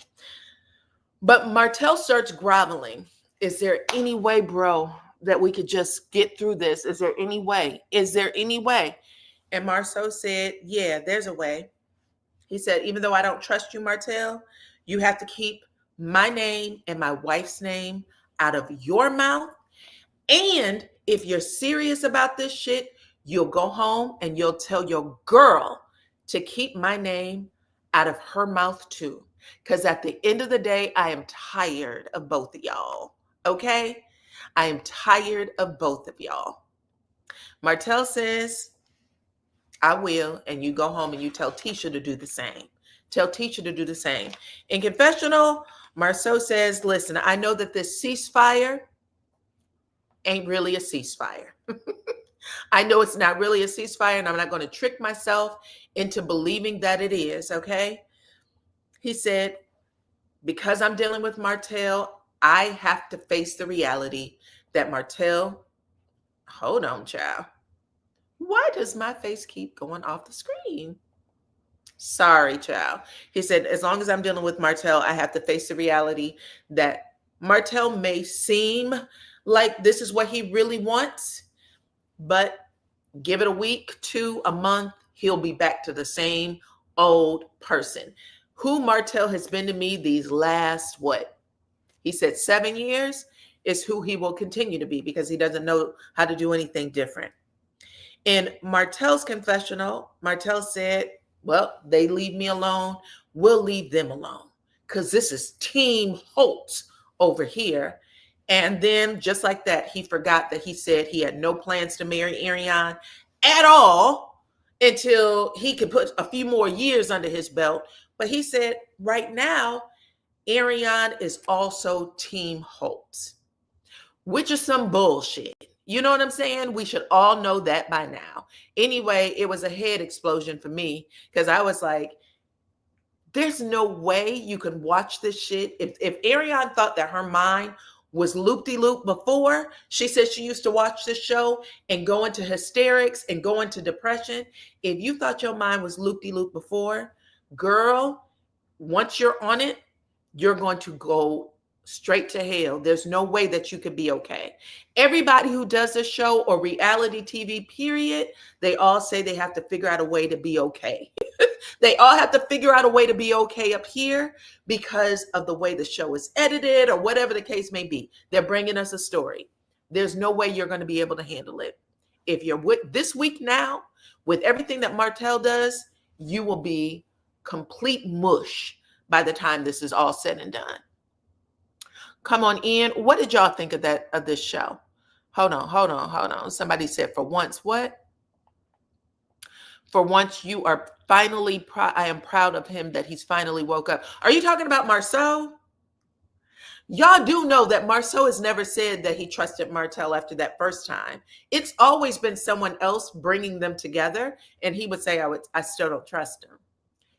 But Martell starts groveling. Is there any way, bro, that we could just get through this? Is there any way? Is there any way? And Marceau said, yeah, there's a way. He said, even though I don't trust you, Martell, you have to keep my name and my wife's name out of your mouth. And if you're serious about this shit, you'll go home and you'll tell your girl to keep my name out of her mouth too. Because at the end of the day, I am tired of both of y'all. Okay? I am tired of both of y'all. Martell says, I will. And you go home and you tell Tisha to do the same. Tell Tisha to do the same. In confessional, Marceau says, listen, I know that this ceasefire ain't really a ceasefire. I know it's not really a ceasefire, and I'm not going to trick myself into believing that it is, okay? He said, because I'm dealing with Martell, I have to face the reality that Martell, hold on, child. Why does my face keep going off the screen? Sorry, child. He said, as long as I'm dealing with Martell, I have to face the reality that Martell may seem like this is what he really wants, but give it a week, 2, a month, he'll be back to the same old person. Who Martell has been to me these last, what? He said 7 years is who he will continue to be because he doesn't know how to do anything different. In Martell's confessional, Martell said, well, they leave me alone. We'll leave them alone because this is Team Holtz over here. And then just like that, he forgot that he said he had no plans to marry Ariane at all until he could put a few more years under his belt. But he said right now, Ariane is also Team Holtz, which is some bullshit. You know what I'm saying? We should all know that by now. Anyway, it was a head explosion for me because I was like, there's no way you can watch this shit. If Ariane thought that her mind was loop-de-loop before, she said she used to watch this show and go into hysterics and go into depression. If you thought your mind was loop-de-loop before, girl, once you're on it, you're going to go straight to hell. There's no way that you could be okay. Everybody who does this show or reality TV, period, they all say they have to figure out a way to be okay. They all have to figure out a way to be okay up here because of the way the show is edited or whatever the case may be. They're bringing us a story. There's no way you're going to be able to handle it. If you're with this week now, with everything that Martell does, you will be complete mush by the time this is all said and done. Come on in. What did y'all think of this show? Hold on. Somebody said for once, what? For once you are finally, I am proud of him that he's finally woke up. Are you talking about Marceau? Y'all do know that Marceau has never said that he trusted Martell after that first time. It's always been someone else bringing them together. And he would say, I still don't trust him.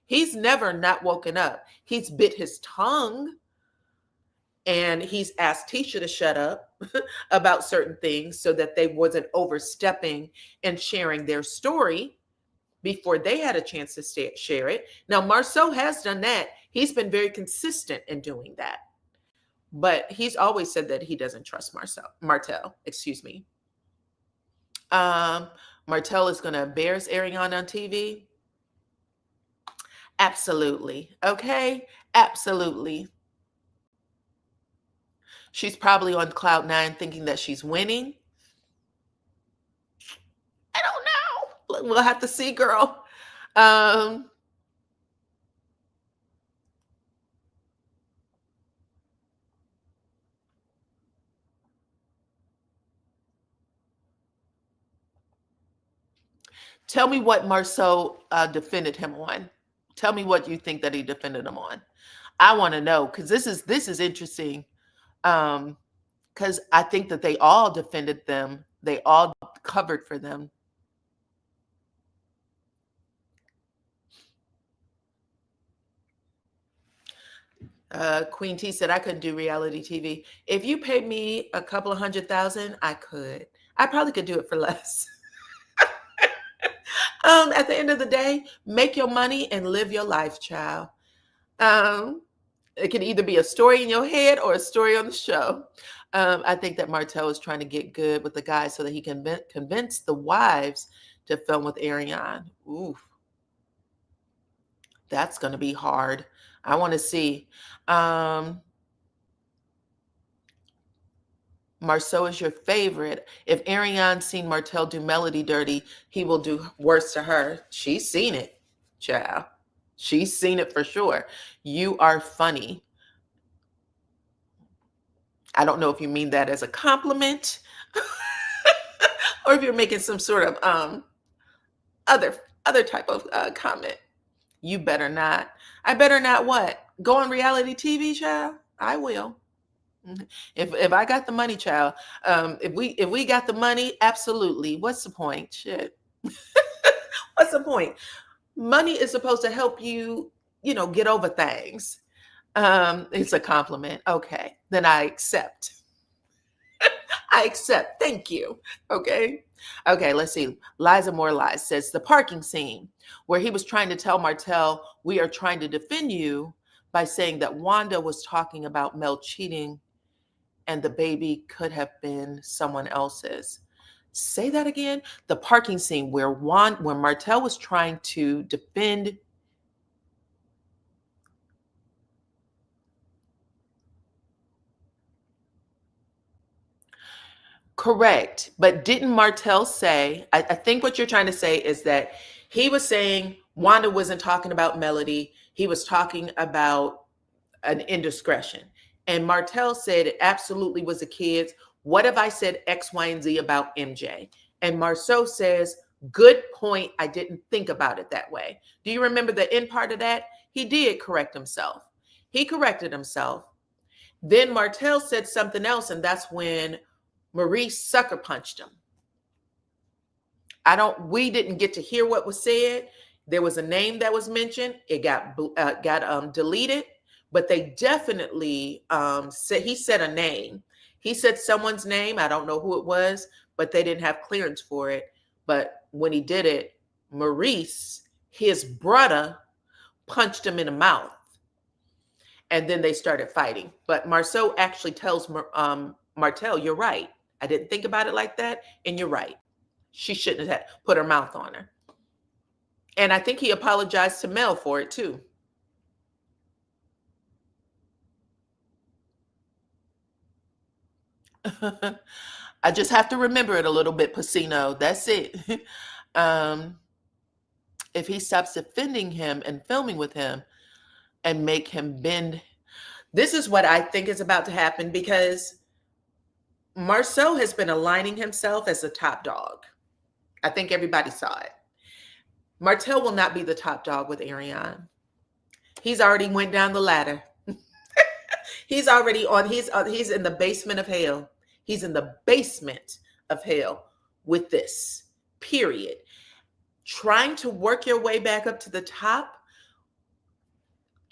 He's never not woken up. He's bit his tongue. And he's asked Tisha to shut up about certain things so that they wasn't overstepping and sharing their story before they had a chance to share it. Now, Marceau has done that. He's been very consistent in doing that. But he's always said that he doesn't trust Martell. Martell is going to embarrass Ariane on TV. Absolutely. Okay? Absolutely. She's probably on cloud 9 thinking that she's winning. I don't know. We'll have to see, girl. Tell me what Marceau defended him on. Tell me what you think that he defended him on. I want to know because this is interesting. Because I think that they all defended them. They all covered for them. Queen T said, I couldn't do reality TV. If you paid me a couple of $100,000, I could. I probably could do it for less. At the end of the day, make your money and live your life, child. It can either be a story in your head or a story on the show. I think that Martell is trying to get good with the guys so that he can convince the wives to film with Ariane. Oof. That's going to be hard. I want to see. Marceau is your favorite. If Ariane's seen Martell do Melody dirty, he will do worse to her. She's seen it, child. She's seen it for sure. You are funny. I don't know if you mean that as a compliment or if you're making some sort of other other type of comment. You better not. I better not what? Go on reality TV, child? I will. If I got the money, child. If we got the money, absolutely. What's the point? Shit. What's the point? Money is supposed to help you, get over things. It's a compliment. Okay, then I accept. I accept. Thank you. Okay. Okay, let's see. Liza More Lies says the parking scene where he was trying to tell Martell, we are trying to defend you by saying that Wanda was talking about Mel cheating and the baby could have been someone else's. Say that again. The parking scene where Martell was trying to defend. Correct. But didn't Martell say, I think what you're trying to say is that he was saying Wanda wasn't talking about Melody. He was talking about an indiscretion. And Martell said it absolutely was the kids. What if I said X, Y, and Z about MJ? And Marceau says, good point. I didn't think about it that way. Do you remember the end part of that? He did correct himself. He corrected himself. Then Martell said something else, and that's when Maurice sucker punched him. We didn't get to hear what was said. There was a name that was mentioned. It got deleted, but they definitely said, he said a name. He said someone's name. I don't know who it was, but they didn't have clearance for it. But when he did it, Maurice, his brother, punched him in the mouth. And then they started fighting. But Marceau actually tells Martell, you're right. I didn't think about it like that. And you're right. She shouldn't have put her mouth on her. And I think he apologized to Mel for it too. I just have to remember it a little bit, Pacino. That's it. If he stops defending him and filming with him and make him bend. This is what I think is about to happen because Marceau has been aligning himself as the top dog. I think everybody saw it. Martell will not be the top dog with Ariane. He's already went down the ladder. He's already he's in the basement of hell. He's in the basement of hell with this, period. Trying to work your way back up to the top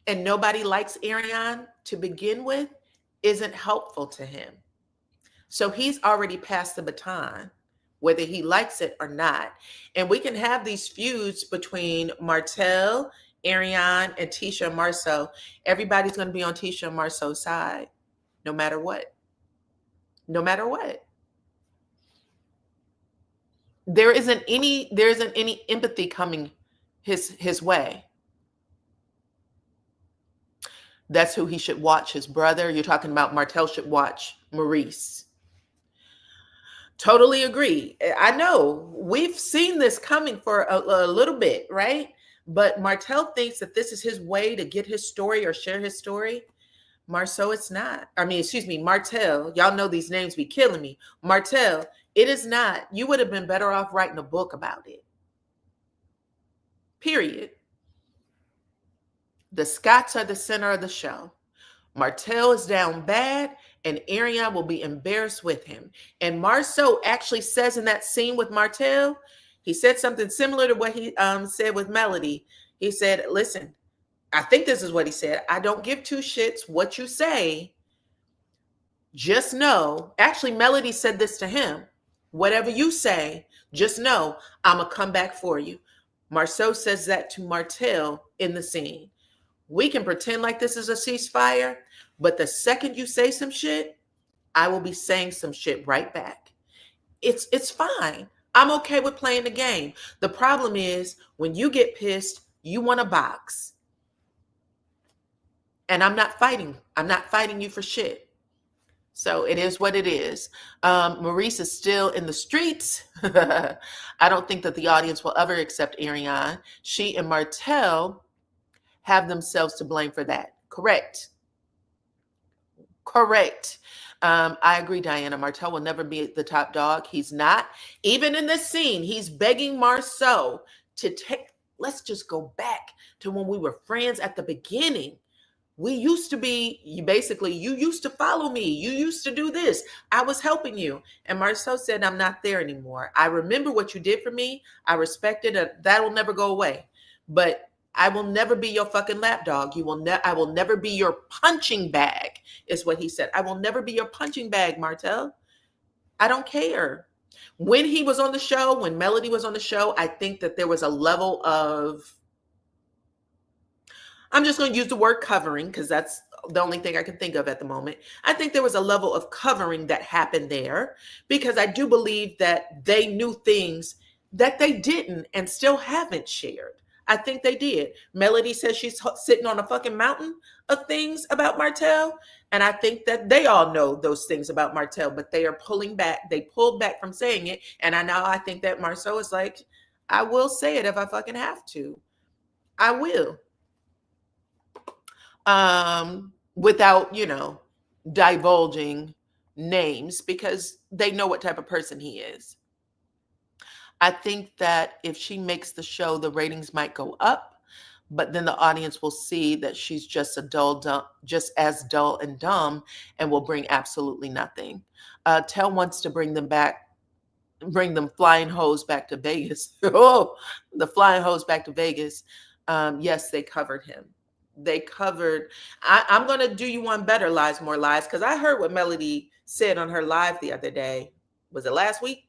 and nobody likes Ariane to begin with isn't helpful to him. So he's already passed the baton, whether he likes it or not. And we can have these feuds between Martell, Ariane, and Tisha and Marceau. Everybody's going to be on Tisha and Marceau's side, no matter what. No matter what. There isn't any empathy coming his way. That's who he should watch, his brother. You're talking about Martell should watch Maurice. Totally agree. I know we've seen this coming for a little bit, right? But Martell thinks that this is his way to get his story or share his story. Marceau, it's not. Martell. Y'all know these names be killing me. Martell, it is not. You would have been better off writing a book about it. Period. The Scotts are the center of the show. Martell is down bad, and Ariane will be embarrassed with him. And Marceau actually says in that scene with Martell, he said something similar to what he said with Melody. He said, listen, I think this is what he said. I don't give two shits what you say. Just know, actually, Melody said this to him. Whatever you say, just know I'm going to come back for you. Marceau says that to Martell in the scene. We can pretend like this is a ceasefire, but the second you say some shit, I will be saying some shit right back. It's fine. I'm okay with playing the game. The problem is when you get pissed, you want a box. And I'm not fighting. I'm not fighting you for shit. So it is what it is. Maurice is still in the streets. I don't think that the audience will ever accept Ariane. She and Martell have themselves to blame for that. Correct. I agree, Dyana. Martell will never be the top dog. He's not. Even in this scene, he's begging Marceau to let's just go back to when we were friends at the beginning. We used to be, you used to follow me. You used to do this. I was helping you. And Marcel said, I'm not there anymore. I remember what you did for me. I respect it. That'll never go away. But I will never be your fucking lapdog. I will never be your punching bag, is what he said. I will never be your punching bag, Martell. I don't care. When he was on the show, when Melody was on the show, I think that there was a level of, I'm just going to use the word covering because that's the only thing I can think of at the moment. I think there was a level of covering that happened there because I do believe that they knew things that they didn't and still haven't shared. I think they did. Melody says she's sitting on a fucking mountain of things about Martell. And I think that they all know those things about Martell, but they are pulling back. They pulled back from saying it. And I think that Marceau is like, I will say it if I fucking have to. I will. Without, divulging names because they know what type of person he is. I think that if she makes the show, the ratings might go up, but then the audience will see that she's just just as dull and dumb and will bring absolutely nothing. Tell wants to bring them flying hoes back to Vegas. Oh, the flying hoes back to Vegas. Yes, they covered him. I'm going to do you one better, Lies More Lies, because I heard what Melody said on her live the other day. Was it last week?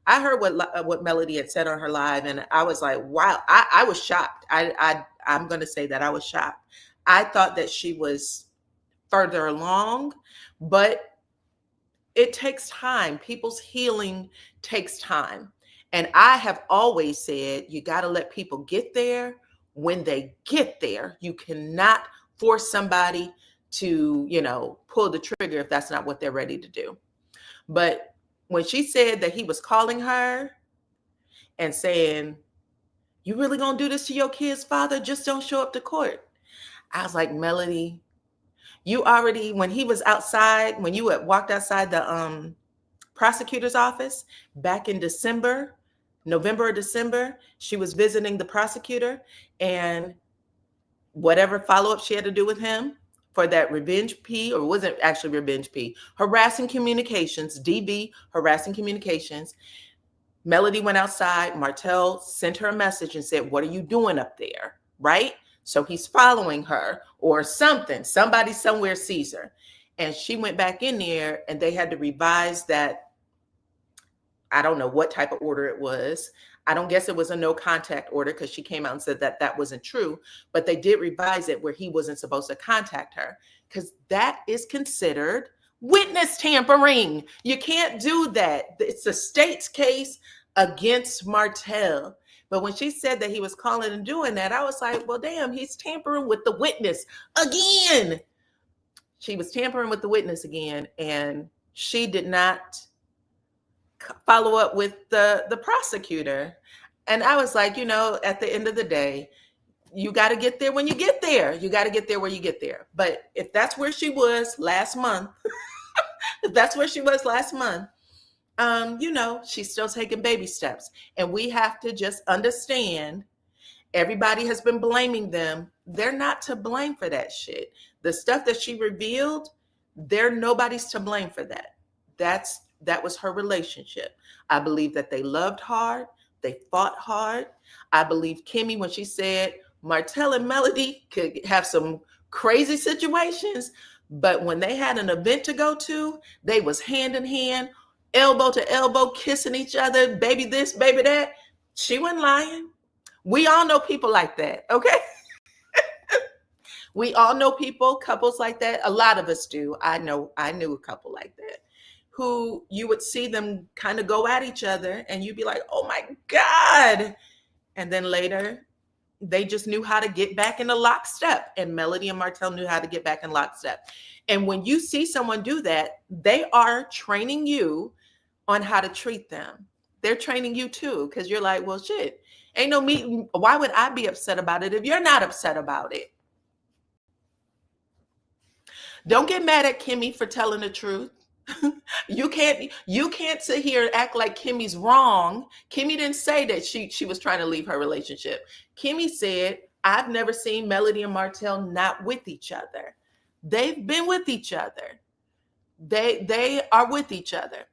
I heard what Melody had said on her live, and I was like, wow, I was shocked. I'm going to say that I was shocked. I thought that she was further along, but it takes time. People's healing takes time. And I have always said, you got to let people get there. When they get there, you cannot force somebody to, pull the trigger if that's not what they're ready to do. But when she said that he was calling her and saying, you really gonna do this to your kid's father? Just don't show up to court. I was like, Melody, you already, when he was outside, when you had walked outside the prosecutor's office back in November or December, she was visiting the prosecutor, and whatever follow-up she had to do with him for that revenge P, or wasn't actually revenge P, harassing communications, DB, harassing communications. Melody went outside. Martell sent her a message and said, what are you doing up there? Right? So he's following her or something. Somebody somewhere sees her. And she went back in there and they had to revise that. I don't know what type of order it was. I don't guess it was a no contact order because she came out and said that that wasn't true, but they did revise it where he wasn't supposed to contact her because that is considered witness tampering. You can't do that. It's a state's case against Martell. But when she said that he was calling and doing that, I was like, well, damn, he's tampering with the witness again. She was tampering with the witness again, and she did not follow up with the prosecutor. And I was like, at the end of the day, you got to get there when you get there. You got to get there where you get there. But if that's where she was last month, she's still taking baby steps. And we have to just understand everybody has been blaming them. They're not to blame for that shit. The stuff that she revealed, nobody's to blame for that. That was her relationship. I believe that they loved hard. They fought hard. I believe Kimmy when she said Martell and Melody could have some crazy situations, but when they had an event to go to, they was hand in hand, elbow to elbow, kissing each other, baby this, baby that. She wasn't lying. We all know people like that, okay? We all know couples like that. A lot of us do. I knew a couple like that, who you would see them kind of go at each other and you'd be like, oh my God. And then later, they just knew how to get back in the lockstep. And Melody and Martell knew how to get back in lockstep. And when you see someone do that, they are training you on how to treat them. They're training you too, because you're like, well, shit, ain't no me. Why would I be upset about it if you're not upset about it? Don't get mad at Kimmy for telling the truth. You can't sit here and act like Kimmy's wrong. Kimmy didn't say that she was trying to leave her relationship. Kimmy said, I've never seen Melody and Martell not with each other. They've been with each other. They are with each other.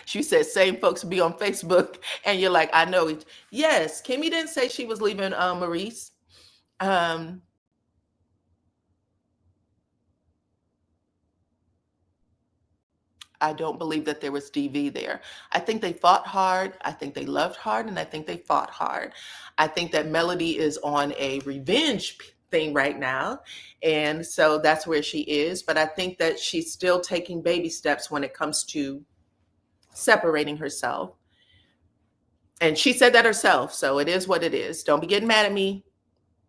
She said same folks be on Facebook, and you're like, I know it. Yes, Kimmy didn't say she was leaving Maurice. Um, I don't believe that there was DV there. I think they fought hard. I think they loved hard, and I think they fought hard. I think that Melody is on a revenge thing right now, and so that's where she is. But I think that she's still taking baby steps when it comes to separating herself. And she said that herself, so it is what it is. Don't be getting mad at me.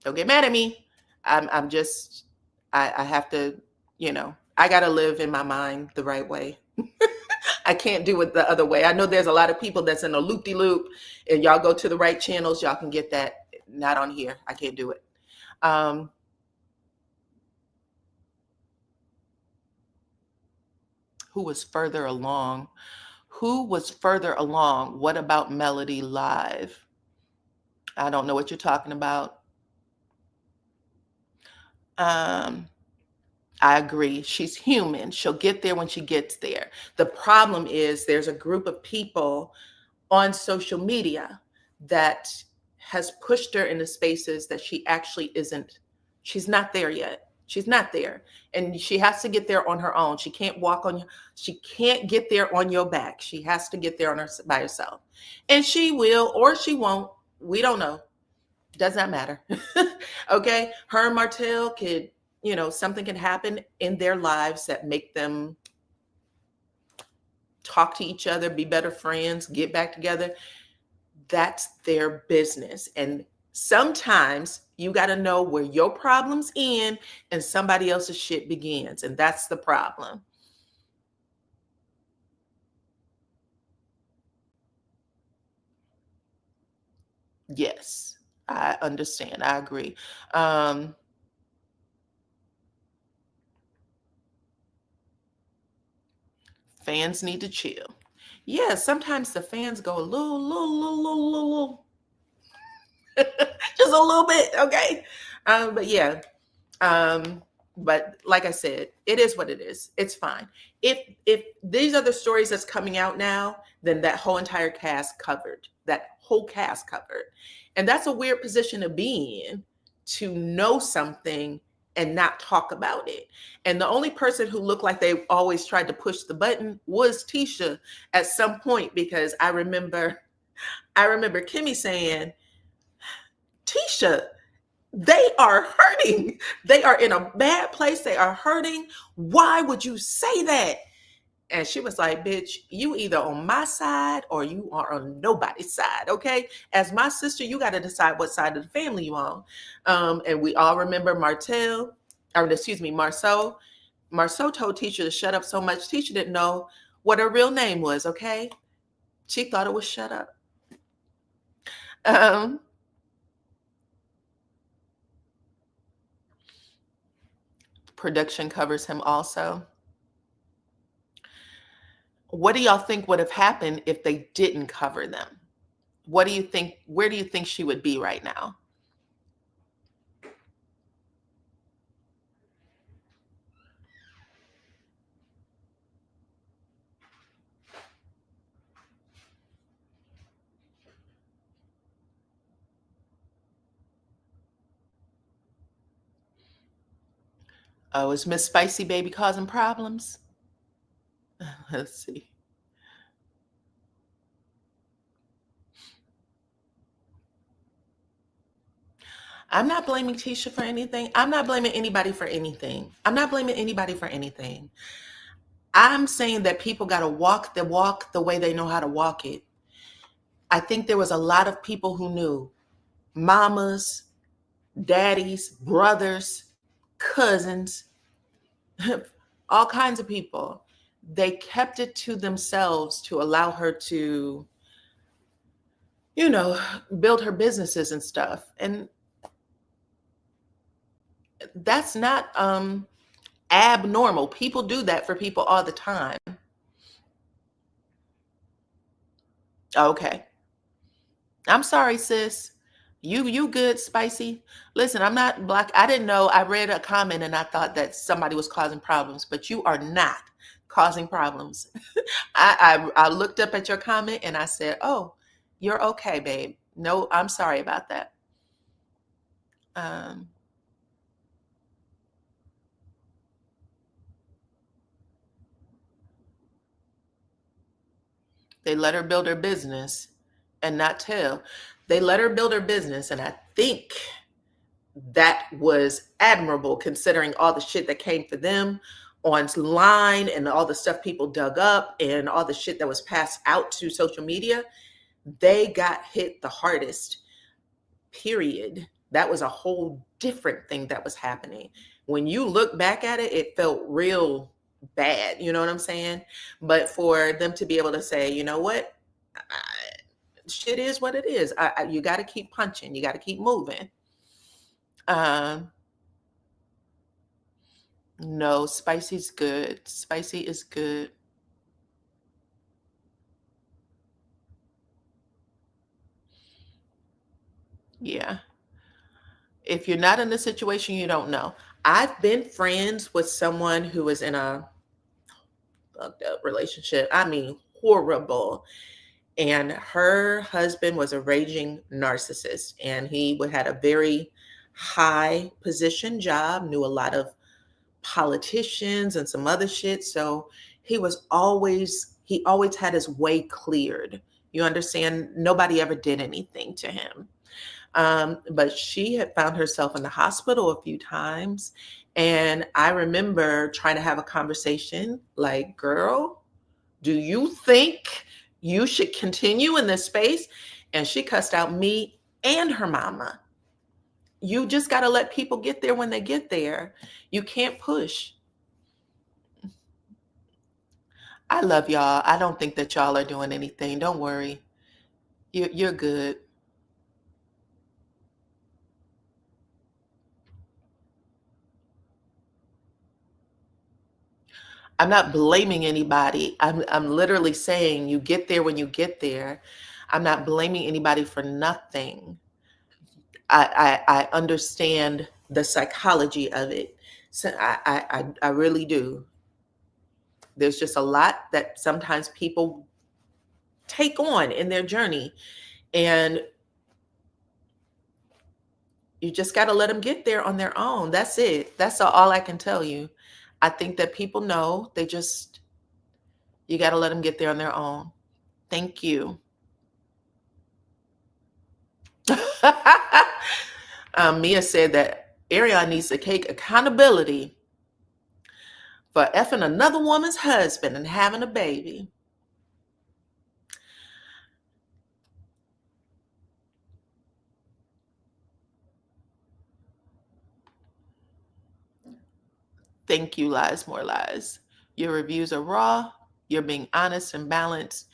Don't get mad at me. I'm just, I have to, I got to live in my mind the right way. I can't do it the other way. I know there's a lot of people that's in a loop-de-loop, and y'all go to the right channels, y'all can get that. Not on here. I can't do it. Who was further along? Who was further along? What about Melody Live? I don't know what you're talking about. I agree. She's human. She'll get there when she gets there. The problem is there's a group of people on social media that has pushed her into spaces that she actually isn't. She's not there yet. She's not there. And she has to get there on her own. She can't she can't get there on your back. She has to get there by herself. And she will, or she won't. We don't know. Does not matter. Okay. Her and Martell could, something can happen in their lives that make them talk to each other, be better friends, get back together. That's their business. And sometimes you got to know where your problems end and somebody else's shit begins. And that's the problem. Yes, I understand. I agree. Fans need to chill. Yeah, sometimes the fans go a little, just a little bit, okay? But yeah, but like I said, it is what it is. It's fine. If these are the stories that's coming out now, then that whole entire cast covered. That whole cast covered. And that's a weird position to be in, to know something and not talk about it. And the only person who looked like they always tried to push the button was Tisha at some point, because I remember Kimmy saying, Tisha, they are hurting. They are in a bad place. They are hurting. Why would you say that? And she was like, bitch, you either on my side or you are on nobody's side, okay? As my sister, you got to decide what side of the family you on. And we all remember Marcel. Marceau told Tisha to shut up so much. Tisha didn't know what her real name was, okay? She thought it was shut up. Production covers him also. What do y'all think would have happened if they didn't cover them? What do you think? Where do you think she would be right now? Oh, is Miss Spicy Baby causing problems? Let's see. I'm not blaming Tisha for anything. I'm not blaming anybody for anything. I'm not blaming anybody for anything. I'm saying that people got to walk the way they know how to walk it. I think there was a lot of people who knew, mamas, daddies, brothers, cousins, all kinds of people. They kept it to themselves to allow her to, build her businesses and stuff. And That's not abnormal. People do that for people all the time. Okay. I'm sorry, sis. You good, spicy? Listen, I'm not black. I didn't know. I read a comment and I thought that somebody was causing problems, but you are not causing problems. I looked up at your comment and I said, "Oh, you're okay, babe. No, I'm sorry about that." Um, they let her build her business and not tell. They let her build her business, and I think that was admirable considering all the shit that came for them online and all the stuff people dug up and all the shit that was passed out to social media. They got hit the hardest, period. That was a whole different thing that was happening. When you look back at it, it felt real bad. You know what I'm saying? But for them to be able to say, you know what? Shit is what it is. You got to keep punching. You got to keep moving. Um, no, spicy's good. Spicy is good. Yeah. If you're not in the situation, you don't know. I've been friends with someone who was in a fucked up relationship. I mean, horrible. And her husband was a raging narcissist, and he had a very high position job, knew a lot of politicians and some other shit. So he always had his way cleared. You understand? Nobody ever did anything to him. But she had found herself in the hospital a few times. And I remember trying to have a conversation like, girl, do you think you should continue in this space? And she cussed out me and her mama. You just got to let people get there when they get there. You can't push. I love y'all. I don't think that y'all are doing anything. Don't worry. You're good. I'm not blaming anybody. I'm literally saying you get there when you get there. I'm not blaming anybody for nothing. I understand the psychology of it. So I really do. There's just a lot that sometimes people take on in their journey, and you just got to let them get there on their own. That's it. That's all I can tell you. I think that people know. They just, you got to let them get there on their own. Thank you. Mia said that Ariana needs to take accountability for effing another woman's husband and having a baby. Thank you, Lies More Lies. Your reviews are raw. You're being honest and balanced.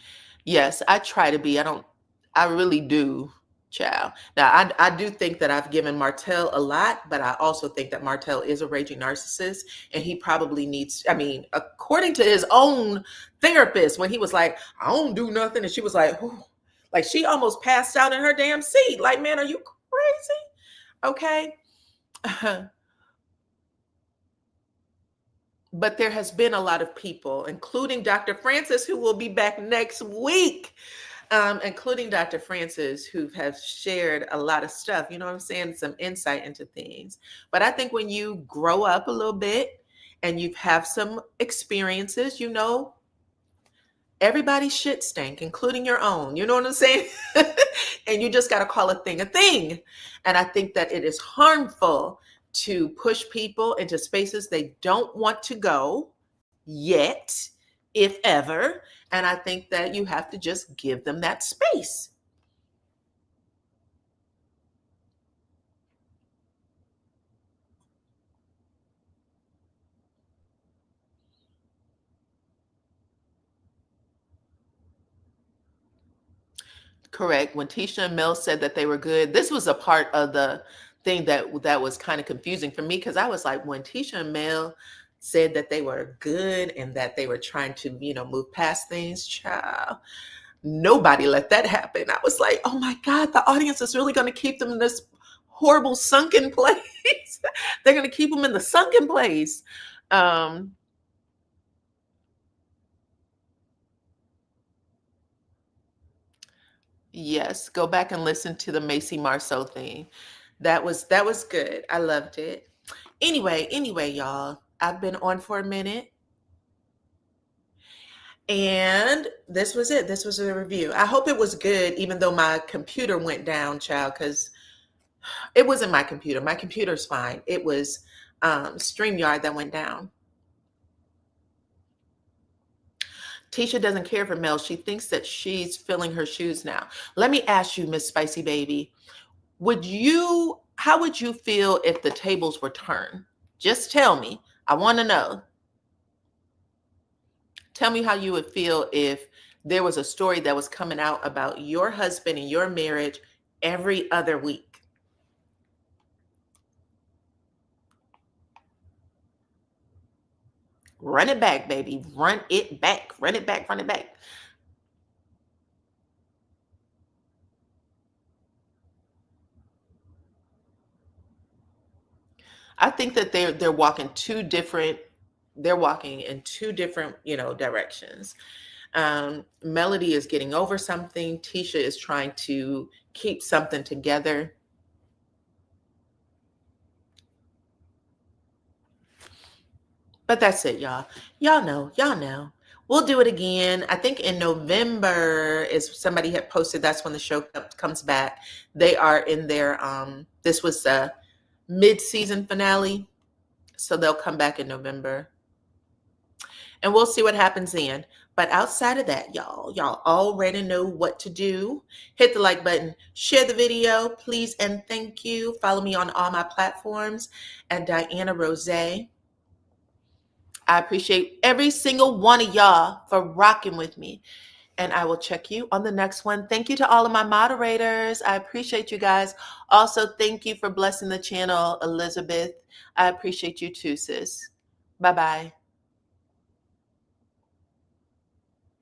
Yes, I try to be. I really do, child. Now, I do think that I've given Martell a lot, but I also think that Martell is a raging narcissist, and he probably needs, I mean, according to his own therapist, when he was like, I don't do nothing, and she was like, "Ooh," like she almost passed out in her damn seat. Like, man, are you crazy? Okay. But there has been a lot of people, including Dr. Francis, who will be back next week, including Dr. Francis, who have shared a lot of stuff, you know what I'm saying? Some insight into things. But I think when you grow up a little bit and you have some experiences, you know, everybody's shit stink, including your own. You know what I'm saying? And you just got to call a thing a thing. And I think that it is harmful to push people into spaces they don't want to go yet, if ever. And I think that you have to just give them that space. Correct. When Tisha and Mel said that they were good, this was a part of the thing that was kind of confusing for me, because I was like, when Tisha and Mel said that they were good and that they were trying to, move past things, child, nobody let that happen. I was like, oh my God, the audience is really going to keep them in this horrible sunken place. They're going to keep them in the sunken place. Yes, go back and listen to the Macy Marceau thing. That was good. I loved it. Anyway, y'all, I've been on for a minute, and this was it. This was a review. I hope it was good, even though my computer went down, child, because it wasn't my computer. My computer's fine. It was StreamYard that went down. Tisha doesn't care for Mel. She thinks that she's filling her shoes now. Let me ask you, Miss Spicy Baby, how would you feel if the tables were turned? Just tell me. I want to know. Tell me how you would feel if there was a story that was coming out about your husband and your marriage every other week. Run it back, baby. Run it back. Run it back. Run it back. I think that they're walking in two different, directions. Melody is getting over something. Tisha is trying to keep something together. But that's it, y'all. Y'all know. We'll do it again. I think in November is somebody had posted. That's when the show comes back. They are in their this was the mid-season finale, so they'll come back in November, and we'll see what happens then. But outside of that, y'all already know what to do. Hit the like button, share the video, please, and thank you. Follow me on all my platforms at DYANAROZAY. I appreciate every single one of y'all for rocking with me. And I will check you on the next one. Thank you to all of my moderators. I appreciate you guys. Also, thank you for blessing the channel, Elizabeth. I appreciate you too, sis. Bye-bye.